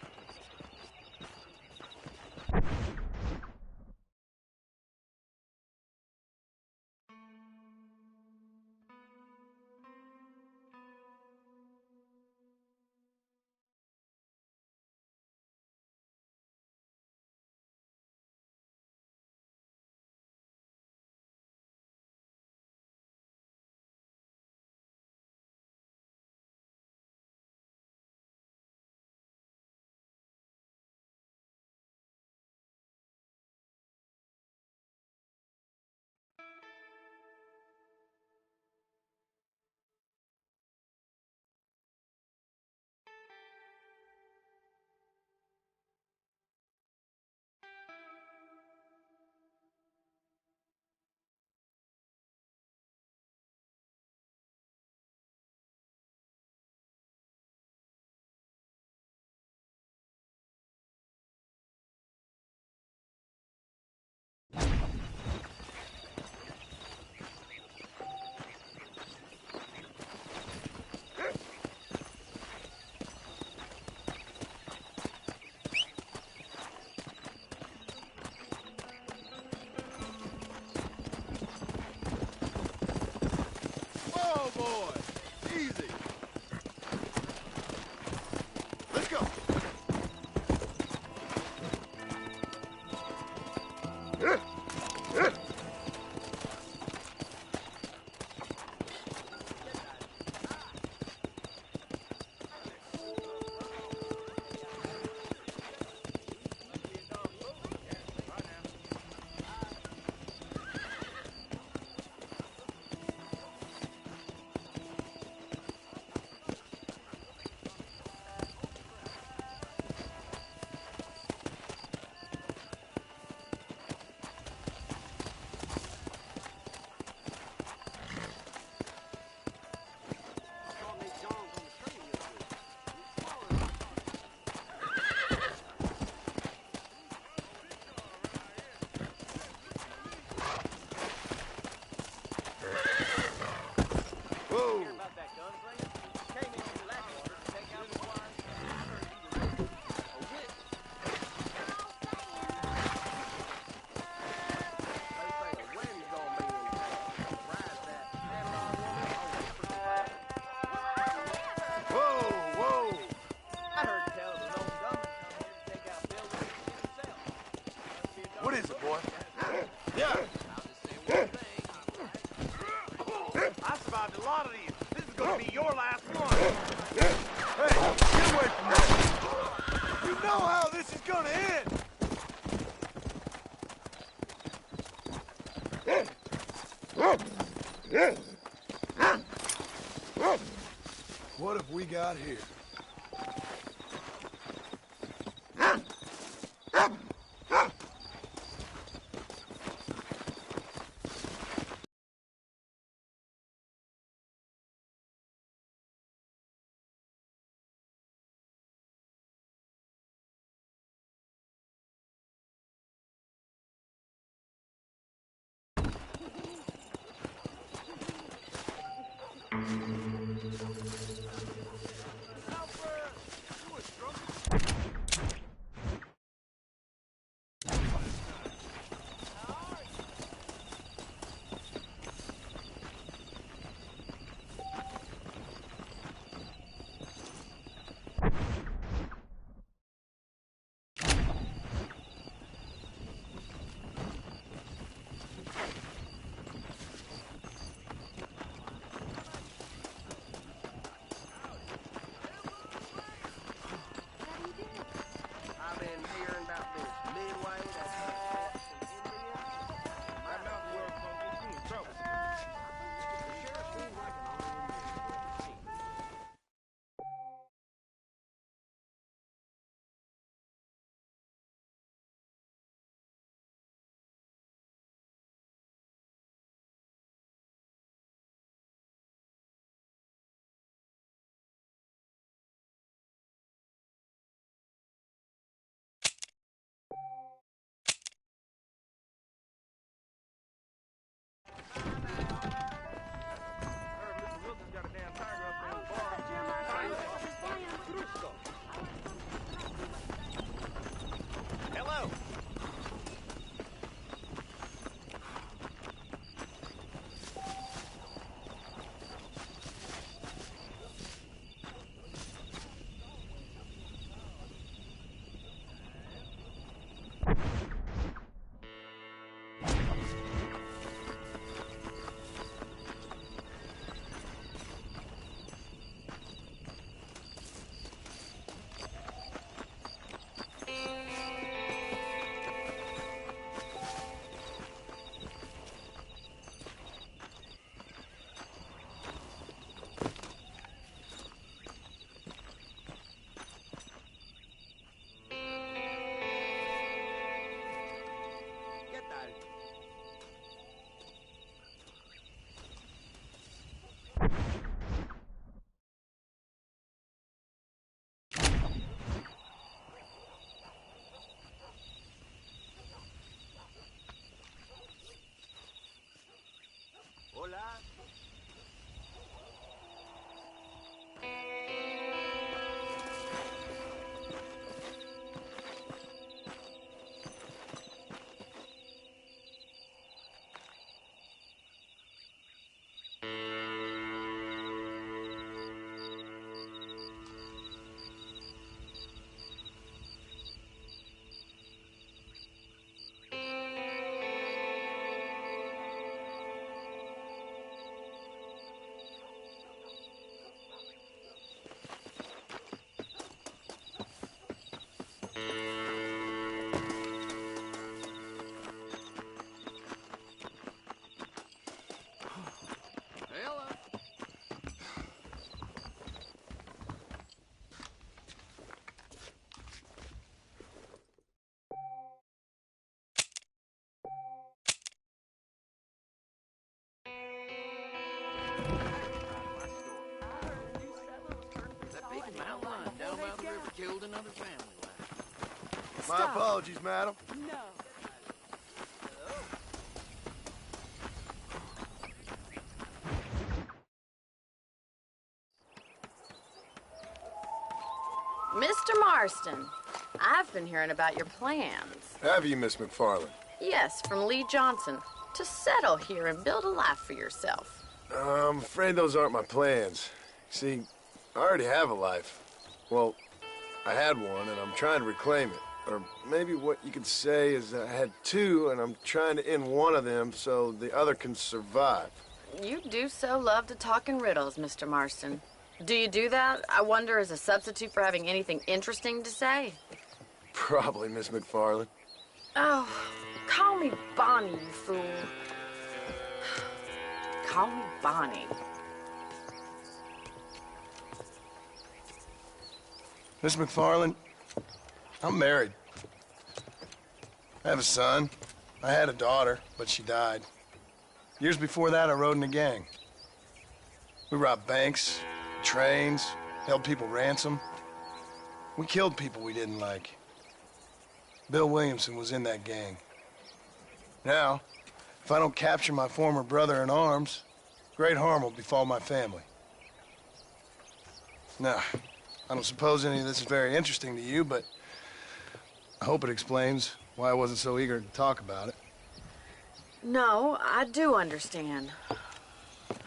Oh boy, easy. Let's go. Whoa. Whoa. I heard tell the old government come here to take out buildings himself. What is it, boy? Yeah. I'll just say one thing. I survived a lot of these. This is gonna be your last one. Hey, get away from me. You know how this is gonna end. What have we got here? killed another family life. My apologies, madam. No. Mr. Marston, I've been hearing about your plans. Have you, Miss McFarland? Yes, from Lee Johnson, to settle here and build a life for yourself. I'm afraid those aren't my plans. See, I already have a life. Well, I had one, and I'm trying to reclaim it. Or maybe what you could say is I had two, and I'm trying to end one of them so the other can survive. You do so love to talk in riddles, Mr. Marston. Do you do that, I wonder, as a substitute for having anything interesting to say? Probably, Miss McFarland. Oh, call me Bonnie, you fool. Call me Bonnie. Miss McFarland, I'm married. I have a son. I had a daughter, but she died. Years before that, I rode in a gang. We robbed banks, trains, held people ransom. We killed people we didn't like. Bill Williamson was in that gang. Now, if I don't capture my former brother in arms, great harm will befall my family. Now, I don't suppose any of this is very interesting to you, but I hope it explains why I wasn't so eager to talk about it. No, I do understand.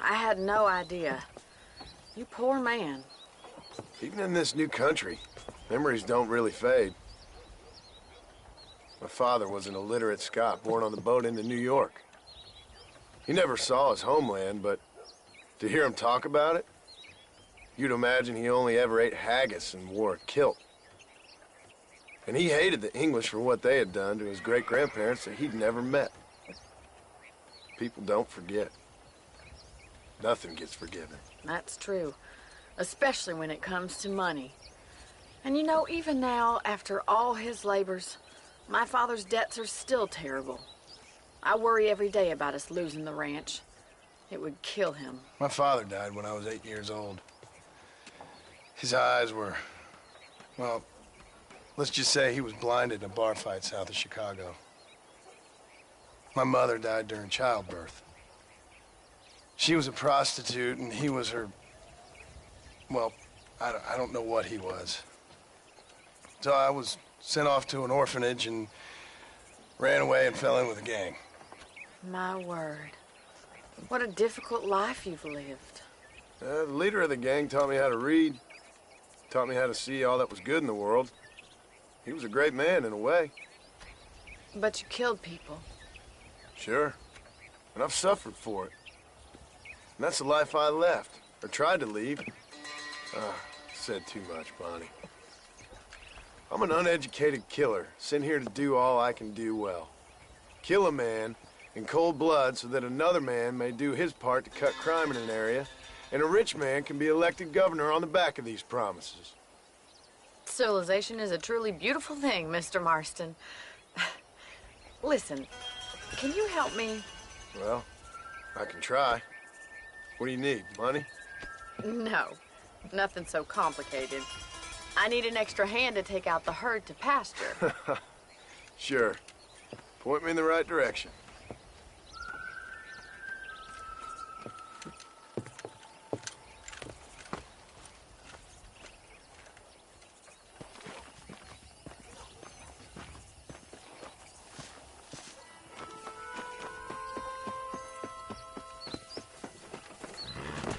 I had no idea. You poor man. Even in this new country, memories don't really fade. My father was an illiterate Scot born on the boat into New York. He never saw his homeland, but to hear him talk about it, you'd imagine he only ever ate haggis and wore a kilt. And he hated the English for what they had done to his great-grandparents that he'd never met. People don't forget. Nothing gets forgiven. That's true, especially when it comes to money. And you know, even now, after all his labors, my father's debts are still terrible. I worry every day about us losing the ranch. It would kill him. My father died when I was 8 years old. His eyes were, well, let's just say he was blinded in a bar fight south of Chicago. My mother died during childbirth. She was a prostitute, and he was her, well, I don't know what he was. So I was sent off to an orphanage and ran away and fell in with a gang. My word. What a difficult life you've lived. The leader of the gang taught me how to read, taught me how to see all that was good in the world. He was a great man in a way. But you killed people. Sure. And I've suffered for it. And that's the life I left, or tried to leave. Said too much, Bonnie. I'm an uneducated killer, sent here to do all I can do well. Kill a man in cold blood so that another man may do his part to cut crime in an area, and a rich man can be elected governor on the back of these promises. Civilization is a truly beautiful thing, Mr. Marston. Listen, can you help me? Well, I can try. What do you need, money? No, nothing so complicated. I need an extra hand to take out the herd to pasture. Sure. Point me in the right direction.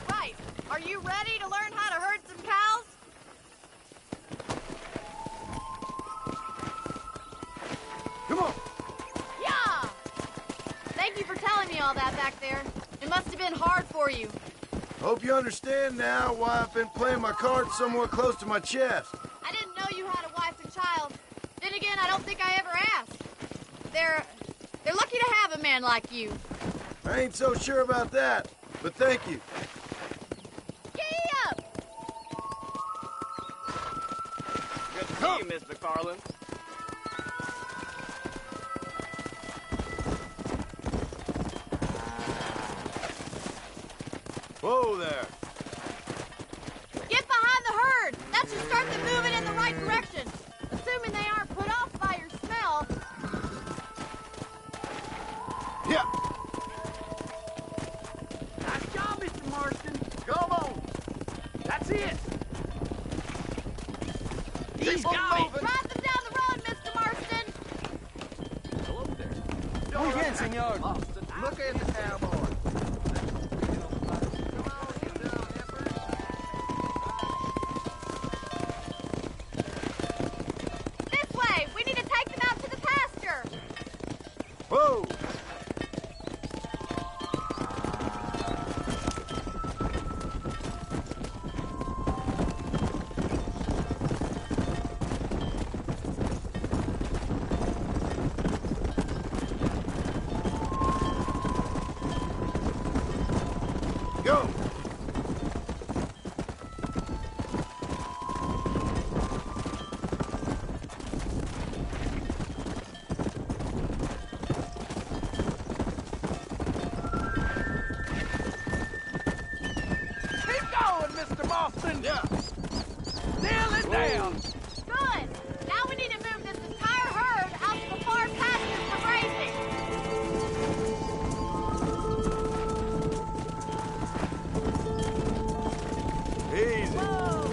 Right. Are you ready to learn how to herd some cows? Come on. Yeah! Thank you for telling me all that back there. It must have been hard for you. Hope you understand now why I've been playing my cards somewhere close to my chest. I didn't know you had a wife and child. Then again, I don't think I ever asked. They're lucky to have a man like you. I ain't so sure about that, but thank you. Giddy up! Good to see you, Miss McFarland. Whoa there. Get behind the herd! That should start them moving in the right direction! Yeah. Nice job, Mr. Marston. Come on. That's it. He's got it. Drive them down the road, Mr. Marston. Hello there. Muy bien, senor. Look at the cowboy. This way. We need to take them out to the pasture. Whoa. Go. Keep going, Mr. Marston. Yeah. Nail it down. Good. Now we need to move this entire herd out to the far pastures for grazing. Easy. Whoa.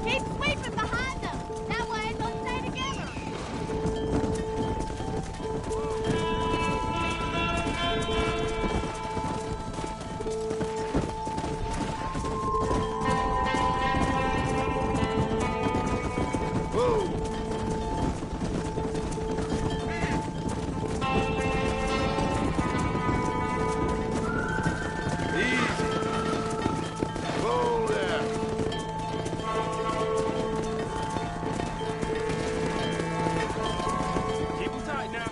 Keep sweeping behind them. That way they'll stay together. Whoa. Easy. Whoa there. Keep them tight now.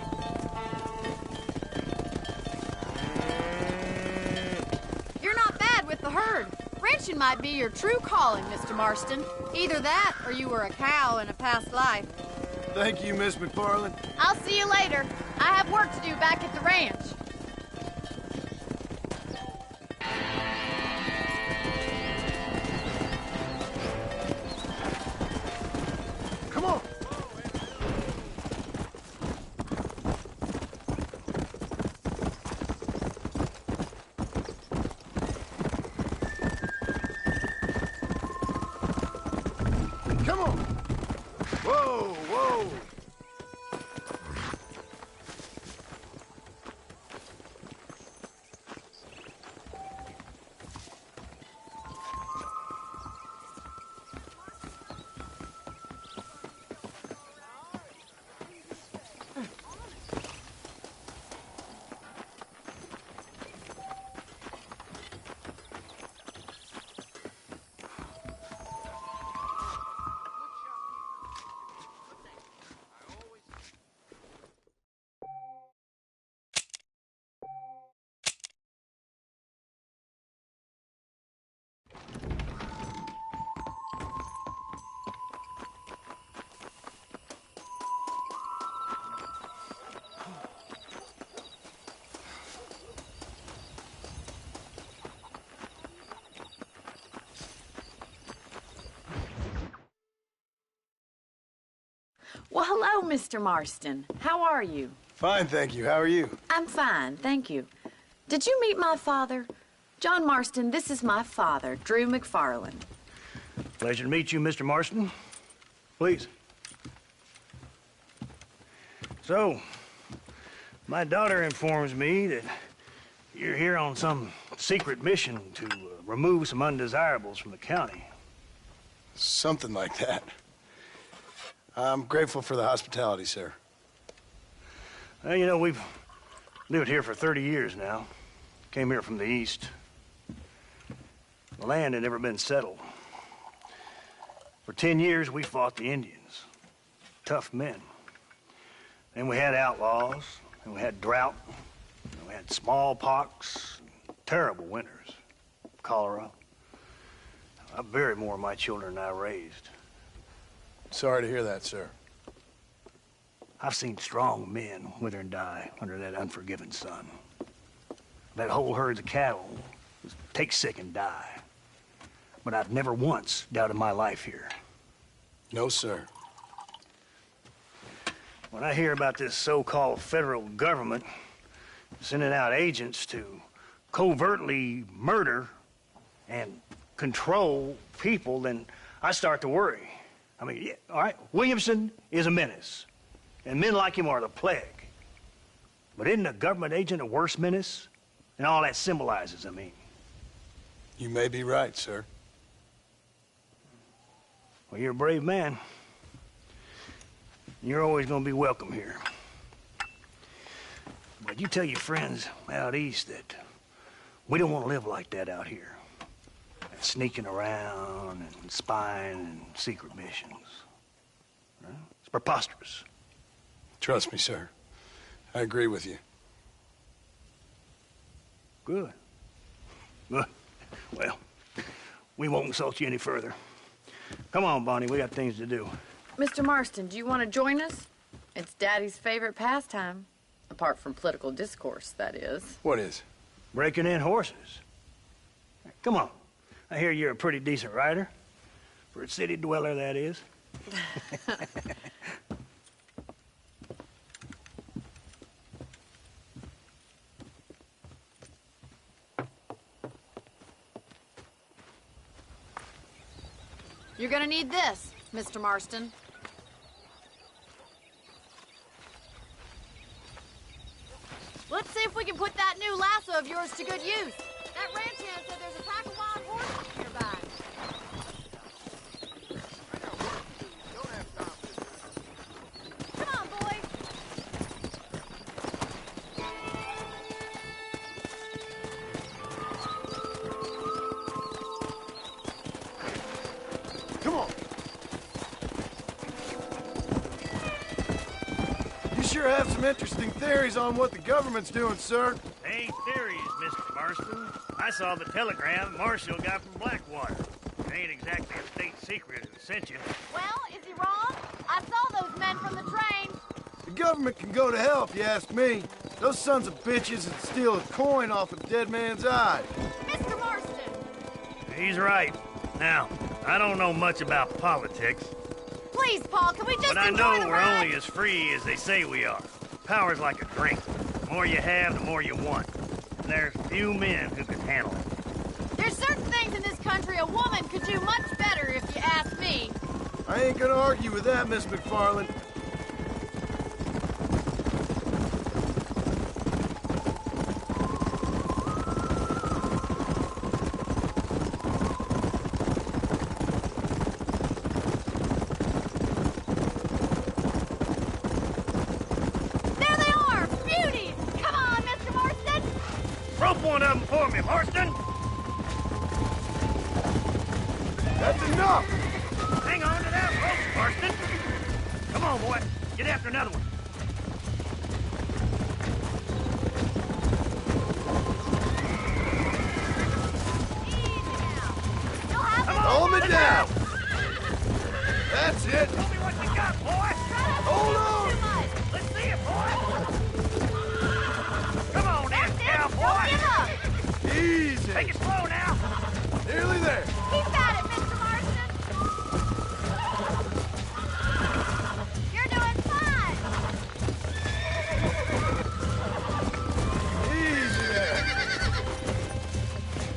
You're not bad with the herd. Ranching might be your true calling, Mr. Marston. Either that or you were a cow in a past life. Thank you, Miss McFarland. I'll see you later. I have work to do back at the ranch. Come on. Come on. Whoa, whoa. Well, hello, Mr. Marston. How are you? Fine, thank you. How are you? I'm fine, thank you. Did you meet my father? John Marston, this is my father, Drew McFarland. Pleasure to meet you, Mr. Marston. Please. So, my daughter informs me that you're here on some secret mission to remove some undesirables from the county. Something like that. I'm grateful for the hospitality, sir. Well, you know, we've lived here for 30 years now. Came here from the east. The land had never been settled. For 10 years, we fought the Indians. Tough men. Then we had outlaws, and we had drought, and we had smallpox, terrible winters, cholera. I buried more of my children than I raised. Sorry to hear that, sir. I've seen strong men wither and die under that unforgiving sun. That whole herds of cattle take sick and die. But I've never once doubted my life here. No, sir. When I hear about this so-called federal government, sending out agents to covertly murder and control people, then I start to worry. I mean, yeah, all right, Williamson is a menace, and men like him are the plague. But isn't a government agent a worse menace? And all that symbolizes, I mean. You may be right, sir. Well, you're a brave man. You're always gonna be welcome here. But you tell your friends out east that we don't want to live like that out here. Sneaking around and spying and secret missions. Right? It's preposterous. Trust me, sir. I agree with you. Good. Good. Well, we won't insult you any further. Come on, Bonnie, we got things to do. Mr. Marston, do you want to join us? It's Daddy's favorite pastime. Apart from political discourse, that is. What is? Breaking in horses. Come on. I hear you're a pretty decent rider. For a city dweller, that is. You're gonna need this, Mr. Marston. Let's see if we can put that new lasso of yours to good use. That ranch hand said there's a pack of wild horses nearby. Come on, boys. Come on. You sure have some interesting theories on what the government's doing, sir. They ain't theories, Mr. Marston. I saw the telegram Marshall got from Blackwater. It ain't exactly a state secret who sent you. Well, is he wrong? I saw those men from the train. The government can go to hell if you ask me. Those sons of bitches would steal a coin off a dead man's eye. Mr. Marston! He's right. Now, I don't know much about politics. Please, Paul, can we just But I enjoy know the we're ride? only as free as they say we are. Power's like a drink. The more you have, the more you want. And there's few men who can handle it. There's certain things in this country a woman could do much better, if you ask me. I ain't gonna argue with that, Miss McFarland. There they are! Beauties! Come on, Mr. Marston! Rope one of them for me, Marston! That's enough! Hang on to that rope, Marston! Come on, boy. Get after another one. Hold me down! That's it! Show me what you got, boy! Hold on! Let's see it, boy! Come on now, cowboy! Easy! Take it slow now! Nearly there! Keep at it, Mr. Marston! You're doing fine! Easy there!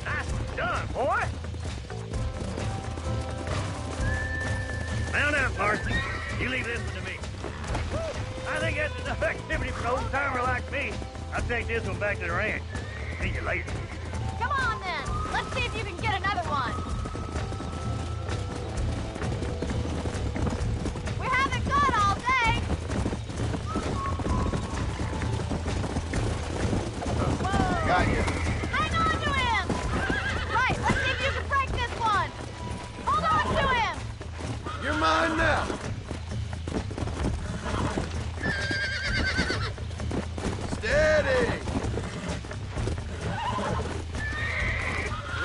Nice done, boy! Mount up, Marston. You leave this one to me. I think that's enough activity for an old-timer like me. I'll take this one back to the ranch. See you later. Come on, then. Let's see if you can get another one. We haven't got all day. Whoa. Got you. Hang on to him. Right, let's see if you can break this one. Hold on to him. You're mine now! Steady!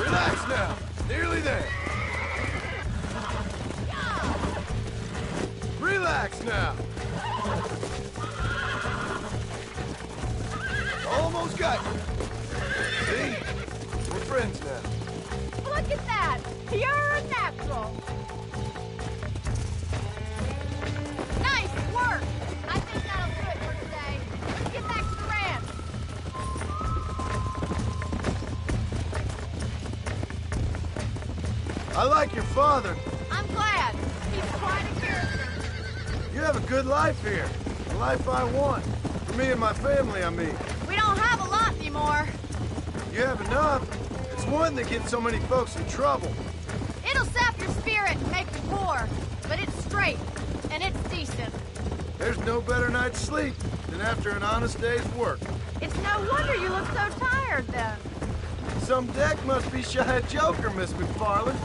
Relax now! Nearly there! Relax now! Almost got you! See? We're friends now. Look at that. Pure natural. Nice work. I think that'll do it for today. Let's get back to the ranch. I like your father. I'm glad. He's quite a character. You have a good life here. The life I want. For me and my family, I mean. We don't have a lot anymore. You have enough. It's one that gets so many folks in trouble. It'll sap your spirit and make you poor, but it's straight, and it's decent. There's no better night's sleep than after an honest day's work. It's no wonder you look so tired, then. Some deck must be shy of Joker, Miss McFarland.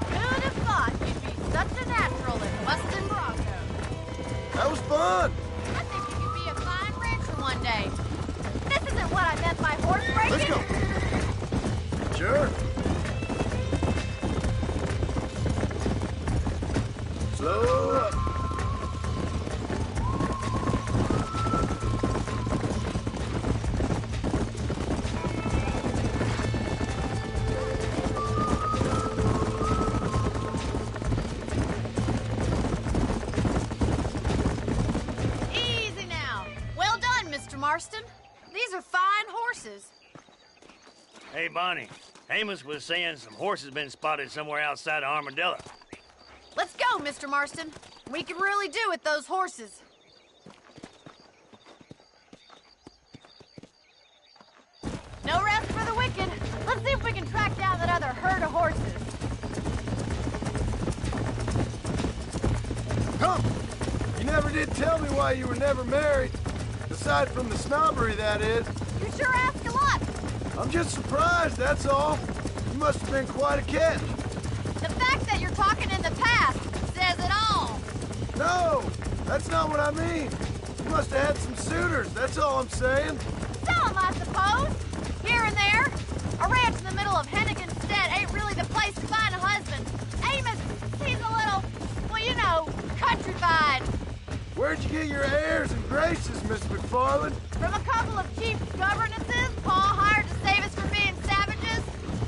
Who'd have thought you'd be such a natural at busting Broncos? That was fun. I think you could be a fine rancher one day. This isn't what I meant by horse breaking. Let's go. Sure. Slow up. Easy now. Well done, Mr. Marston. These are fine horses. Hey, Bonnie. Amos was saying some horses been spotted somewhere outside of Armadillo. Let's go, Mr. Marston. We can really do with those horses. No rest for the wicked. Let's see if we can track down that other herd of horses. Come! You never did tell me why you were never married. Aside from the snobbery, that is. You sure ask a lot. I'm just surprised, that's all. You must have been quite a catch. The fact that you're talking in the past says it all. No, that's not what I mean. You must have had some suitors, that's all I'm saying. Some, I suppose. Here and there. A ranch in the middle of Hennigan's Stead ain't really the place to find a husband. Amos, he's a little, well, you know, countrified. Where'd you get your airs and graces, Miss McFarland? From a couple of cheap governesses Paul hired to save us from being savages.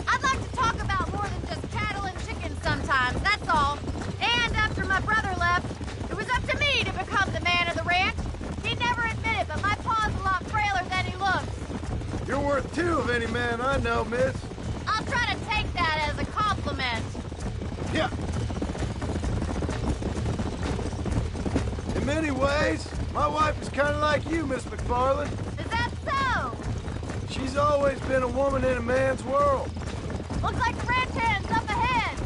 I'd like to talk about more than just cattle and chickens sometimes, that's all. And after my brother left, it was up to me to become the man of the ranch. He'd never admit it, but my paw's a lot frailer than he looks. You're worth two of any man I know, miss. I'll try to take that as a compliment. Yeah. In many ways, my wife is kind of like you, Miss McFarland. Is that so? She's always been a woman in a man's world. Looks like the ranch hand's up ahead.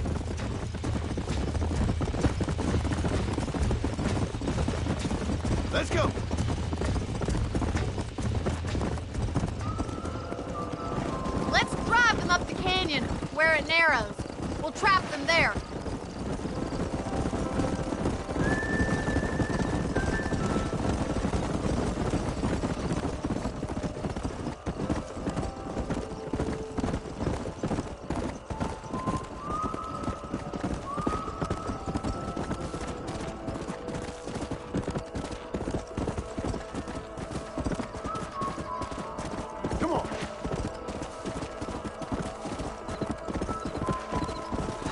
Let's go. Let's drive them up the canyon, where it narrows. We'll trap them there. Come on.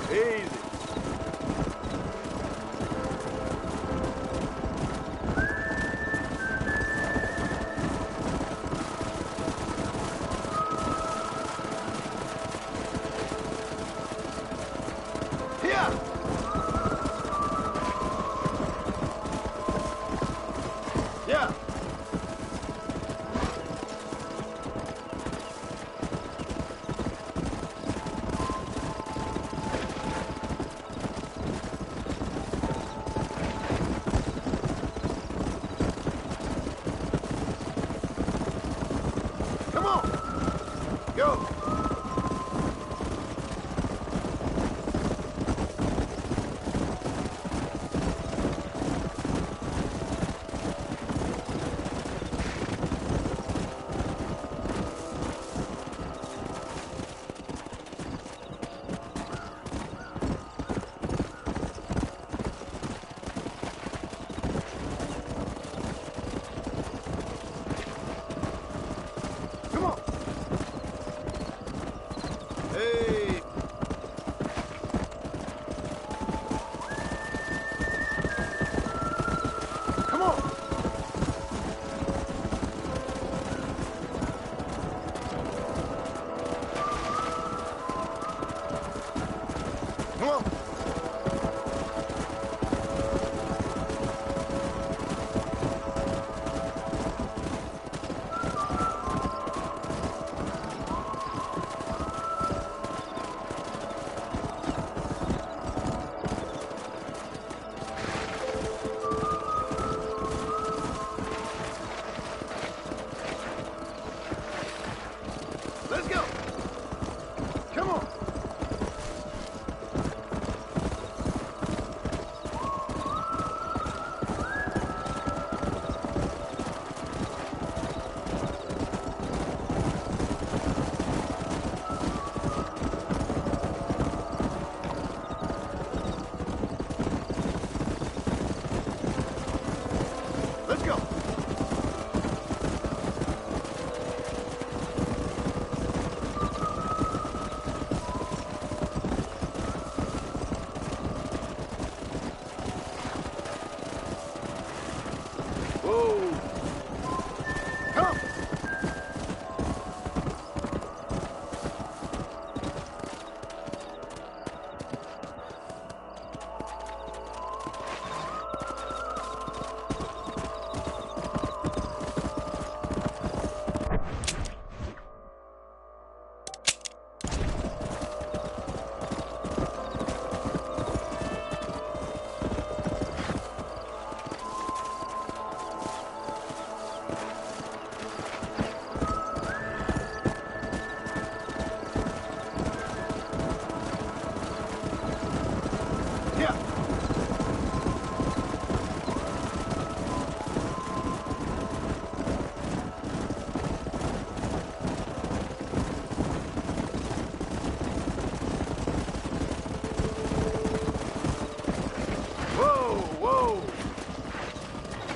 Easy. Let's go.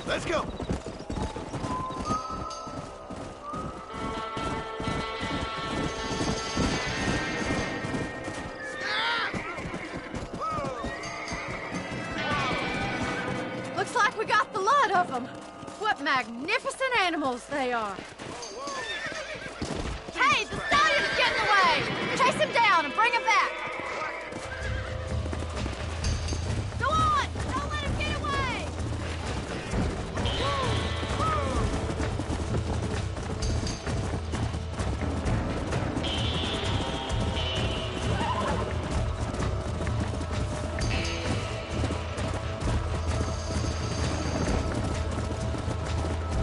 Let's go. Looks like we got the lot of them. What magnificent animals they are. Hey, the stallion's getting away. Chase him down and bring him back. Go on. Don't let him get away.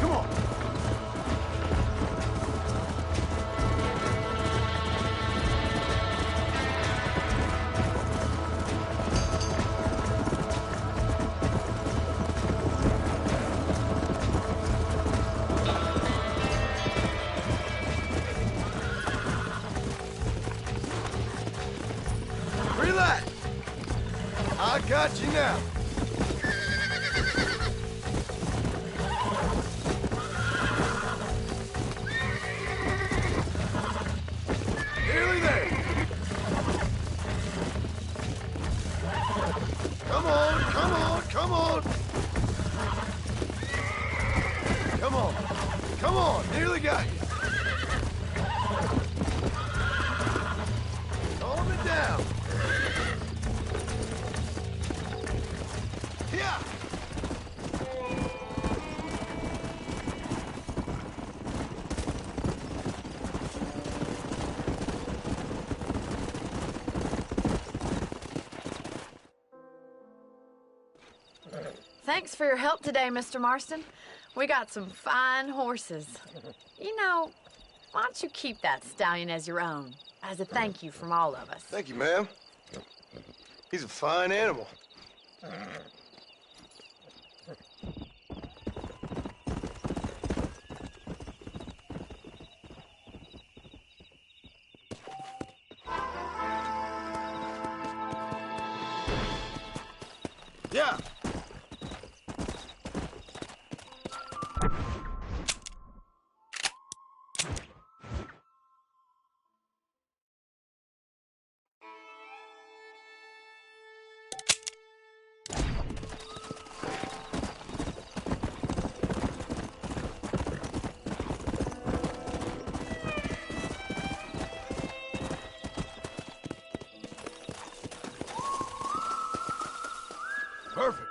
Come on. Relax. I got you now. Nearly there. Come on, come on, come on. Come on, come on, nearly got you. Calm it down. Yeah. Thanks for your help today, Mr. Marston. We got some fine horses. You know, why don't you keep that stallion as your own, as a thank you from all of us? Thank you, ma'am. He's a fine animal. Yeah. Perfect.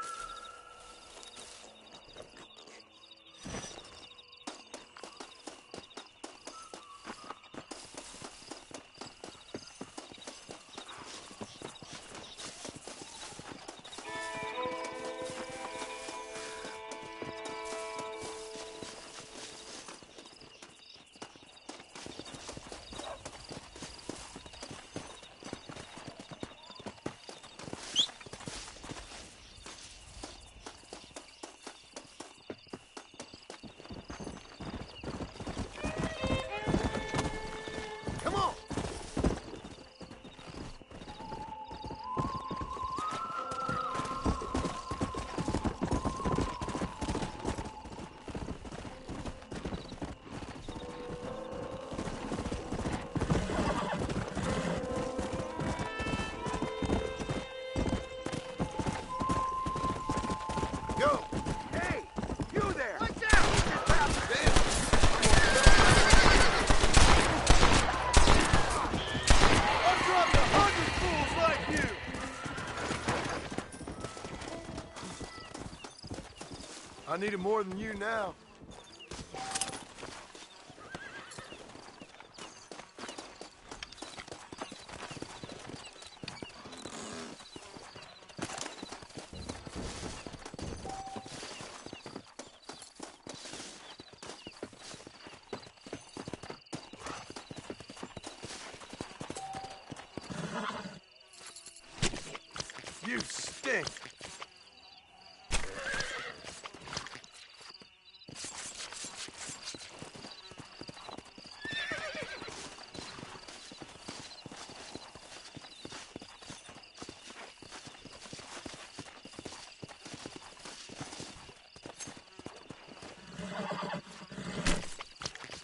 need it more than you now. You stink.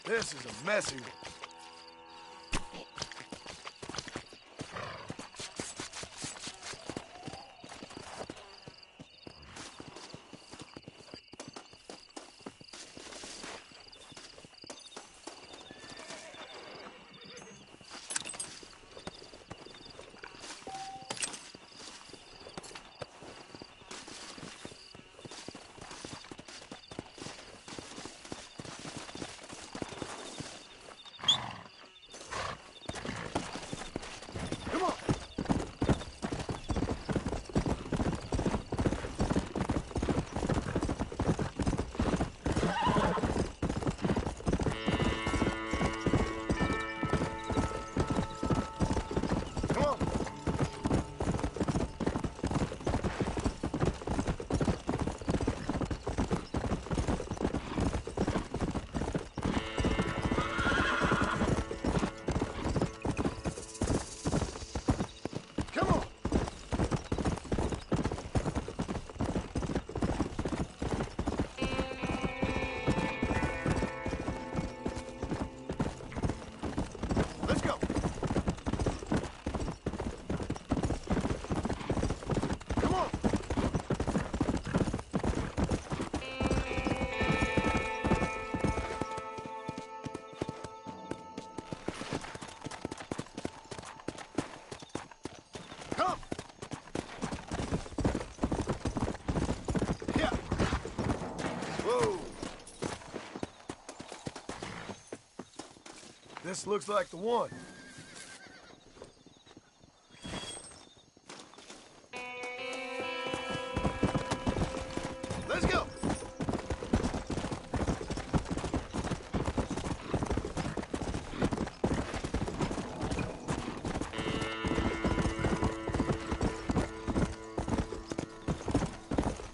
This is a messy one. This looks like the one. Let's go.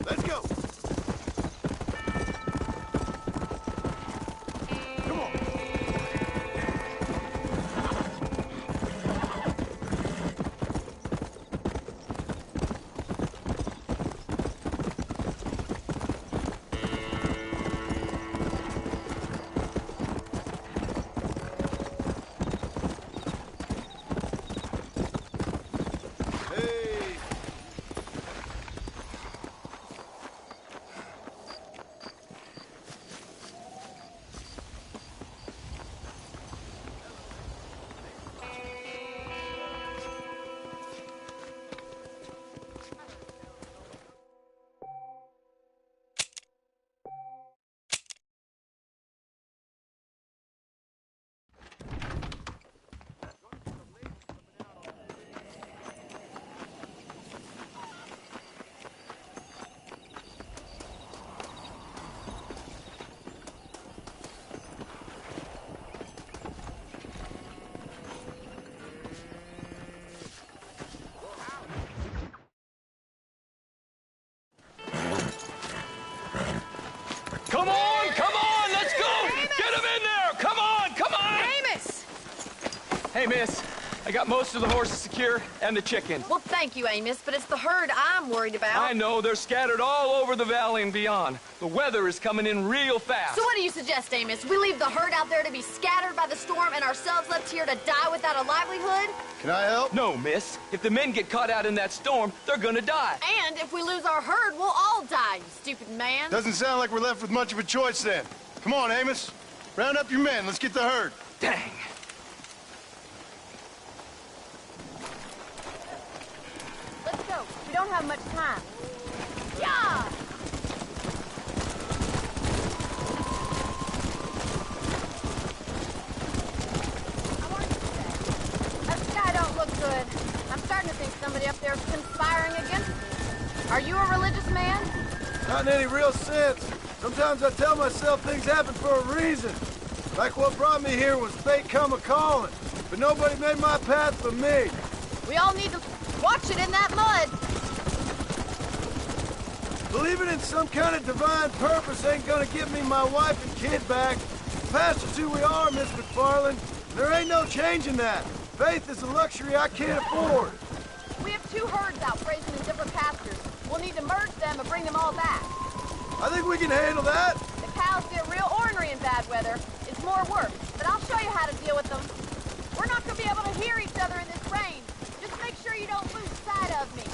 Let's go. Come on. Come on, let's go! Amos! Get him in there! Come on! Amos! Hey, miss, I got most of the horses secure and the chickens. Well, thank you, Amos, but it's the herd I'm worried about. I know, they're scattered all over the valley and beyond. The weather is coming in real fast. So what do you suggest, Amos? We leave the herd out there to be scattered by the storm and ourselves left here to die without a livelihood? Can I help? No, miss. If the men get caught out in that storm, they're gonna die. And if we lose our herd, we'll all die, you stupid man. Doesn't sound like we're left with much of a choice then. Come on, Amos. Round up your men. Let's get the herd. Dang. Let's go. We don't have much time. Yeah! Are you a religious man? Not in any real sense. Sometimes I tell myself things happen for a reason. Like what brought me here was fate come a-calling. But nobody made my path but me. We all need to watch it in that mud. Believing in some kind of divine purpose ain't gonna give me my wife and kid back. Pastor's who we are, Miss McFarland. There ain't no changing that. Faith is a luxury I can't afford. We have 2 herds out grazing in different pastures. We'll need to merge them and bring them all back. I think we can handle that. The cows get real ornery in bad weather. It's more work, but I'll show you how to deal with them. We're not gonna be able to hear each other in this rain. Just make sure you don't lose sight of me.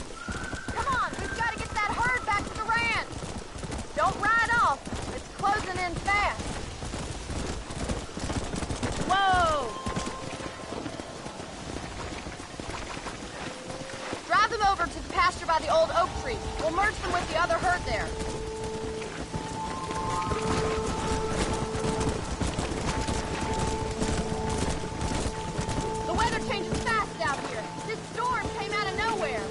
Come on, we've got to get that herd back to the ranch. Don't ride off. It's closing in fast. Whoa! Drive them over to the pasture by the old oak tree. We'll merge them with the other herd there. The weather changes fast out here. This storm came out of nowhere.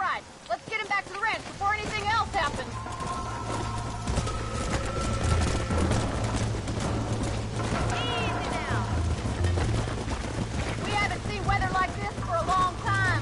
right, let's get him back to the ranch before anything else happens. Easy now. We haven't seen weather like this for a long time.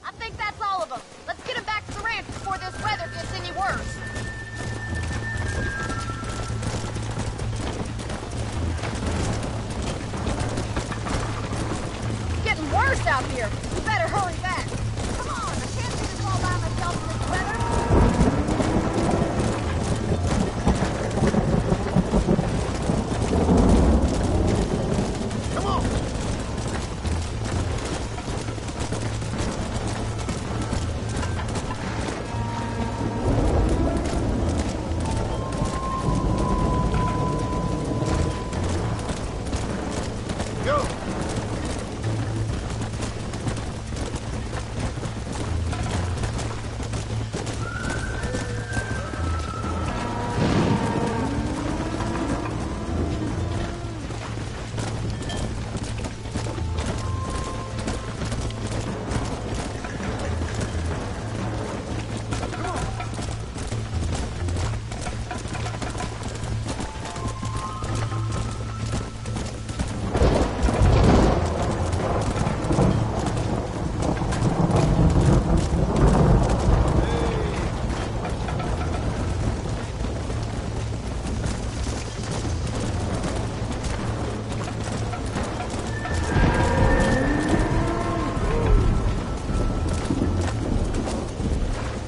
I think that's all of them. Let's get him back to the ranch before this weather gets any worse. It's getting worse out here. We better hurry back. Come on, I can't do this all by myself in this weather. Come on! Go!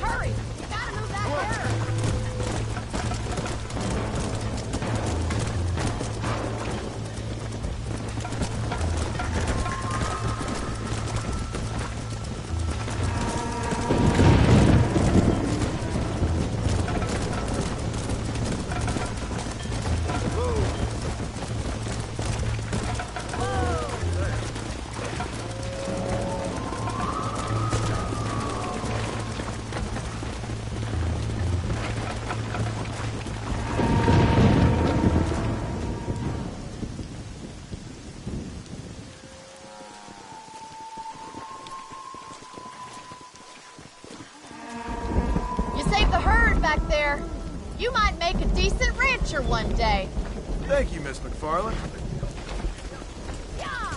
Hurry! You gotta move that herd. You saved the herd back there. You might make a decent rancher one day. Thank you, Miss McFarland. Yeah!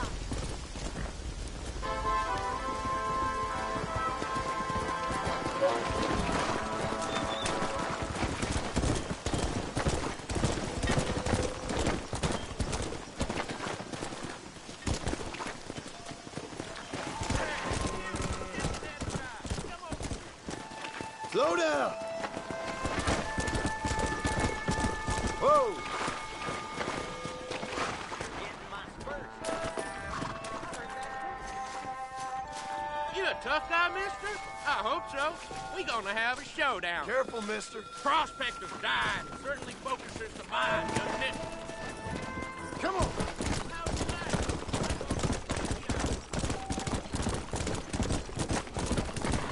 Slow down! Whoa! You a tough guy, mister? I hope so. We gonna have a showdown. Careful, mister. Prospector's dying. Certainly focuses the mind, doesn't it? Come on!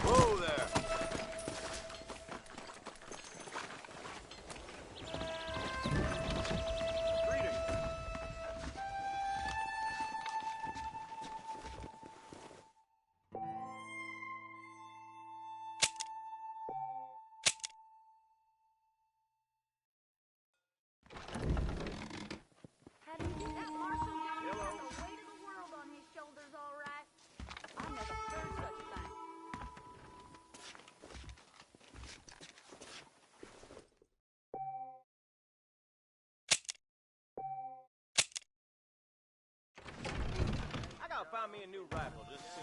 Whoa there! me a new rifle. Just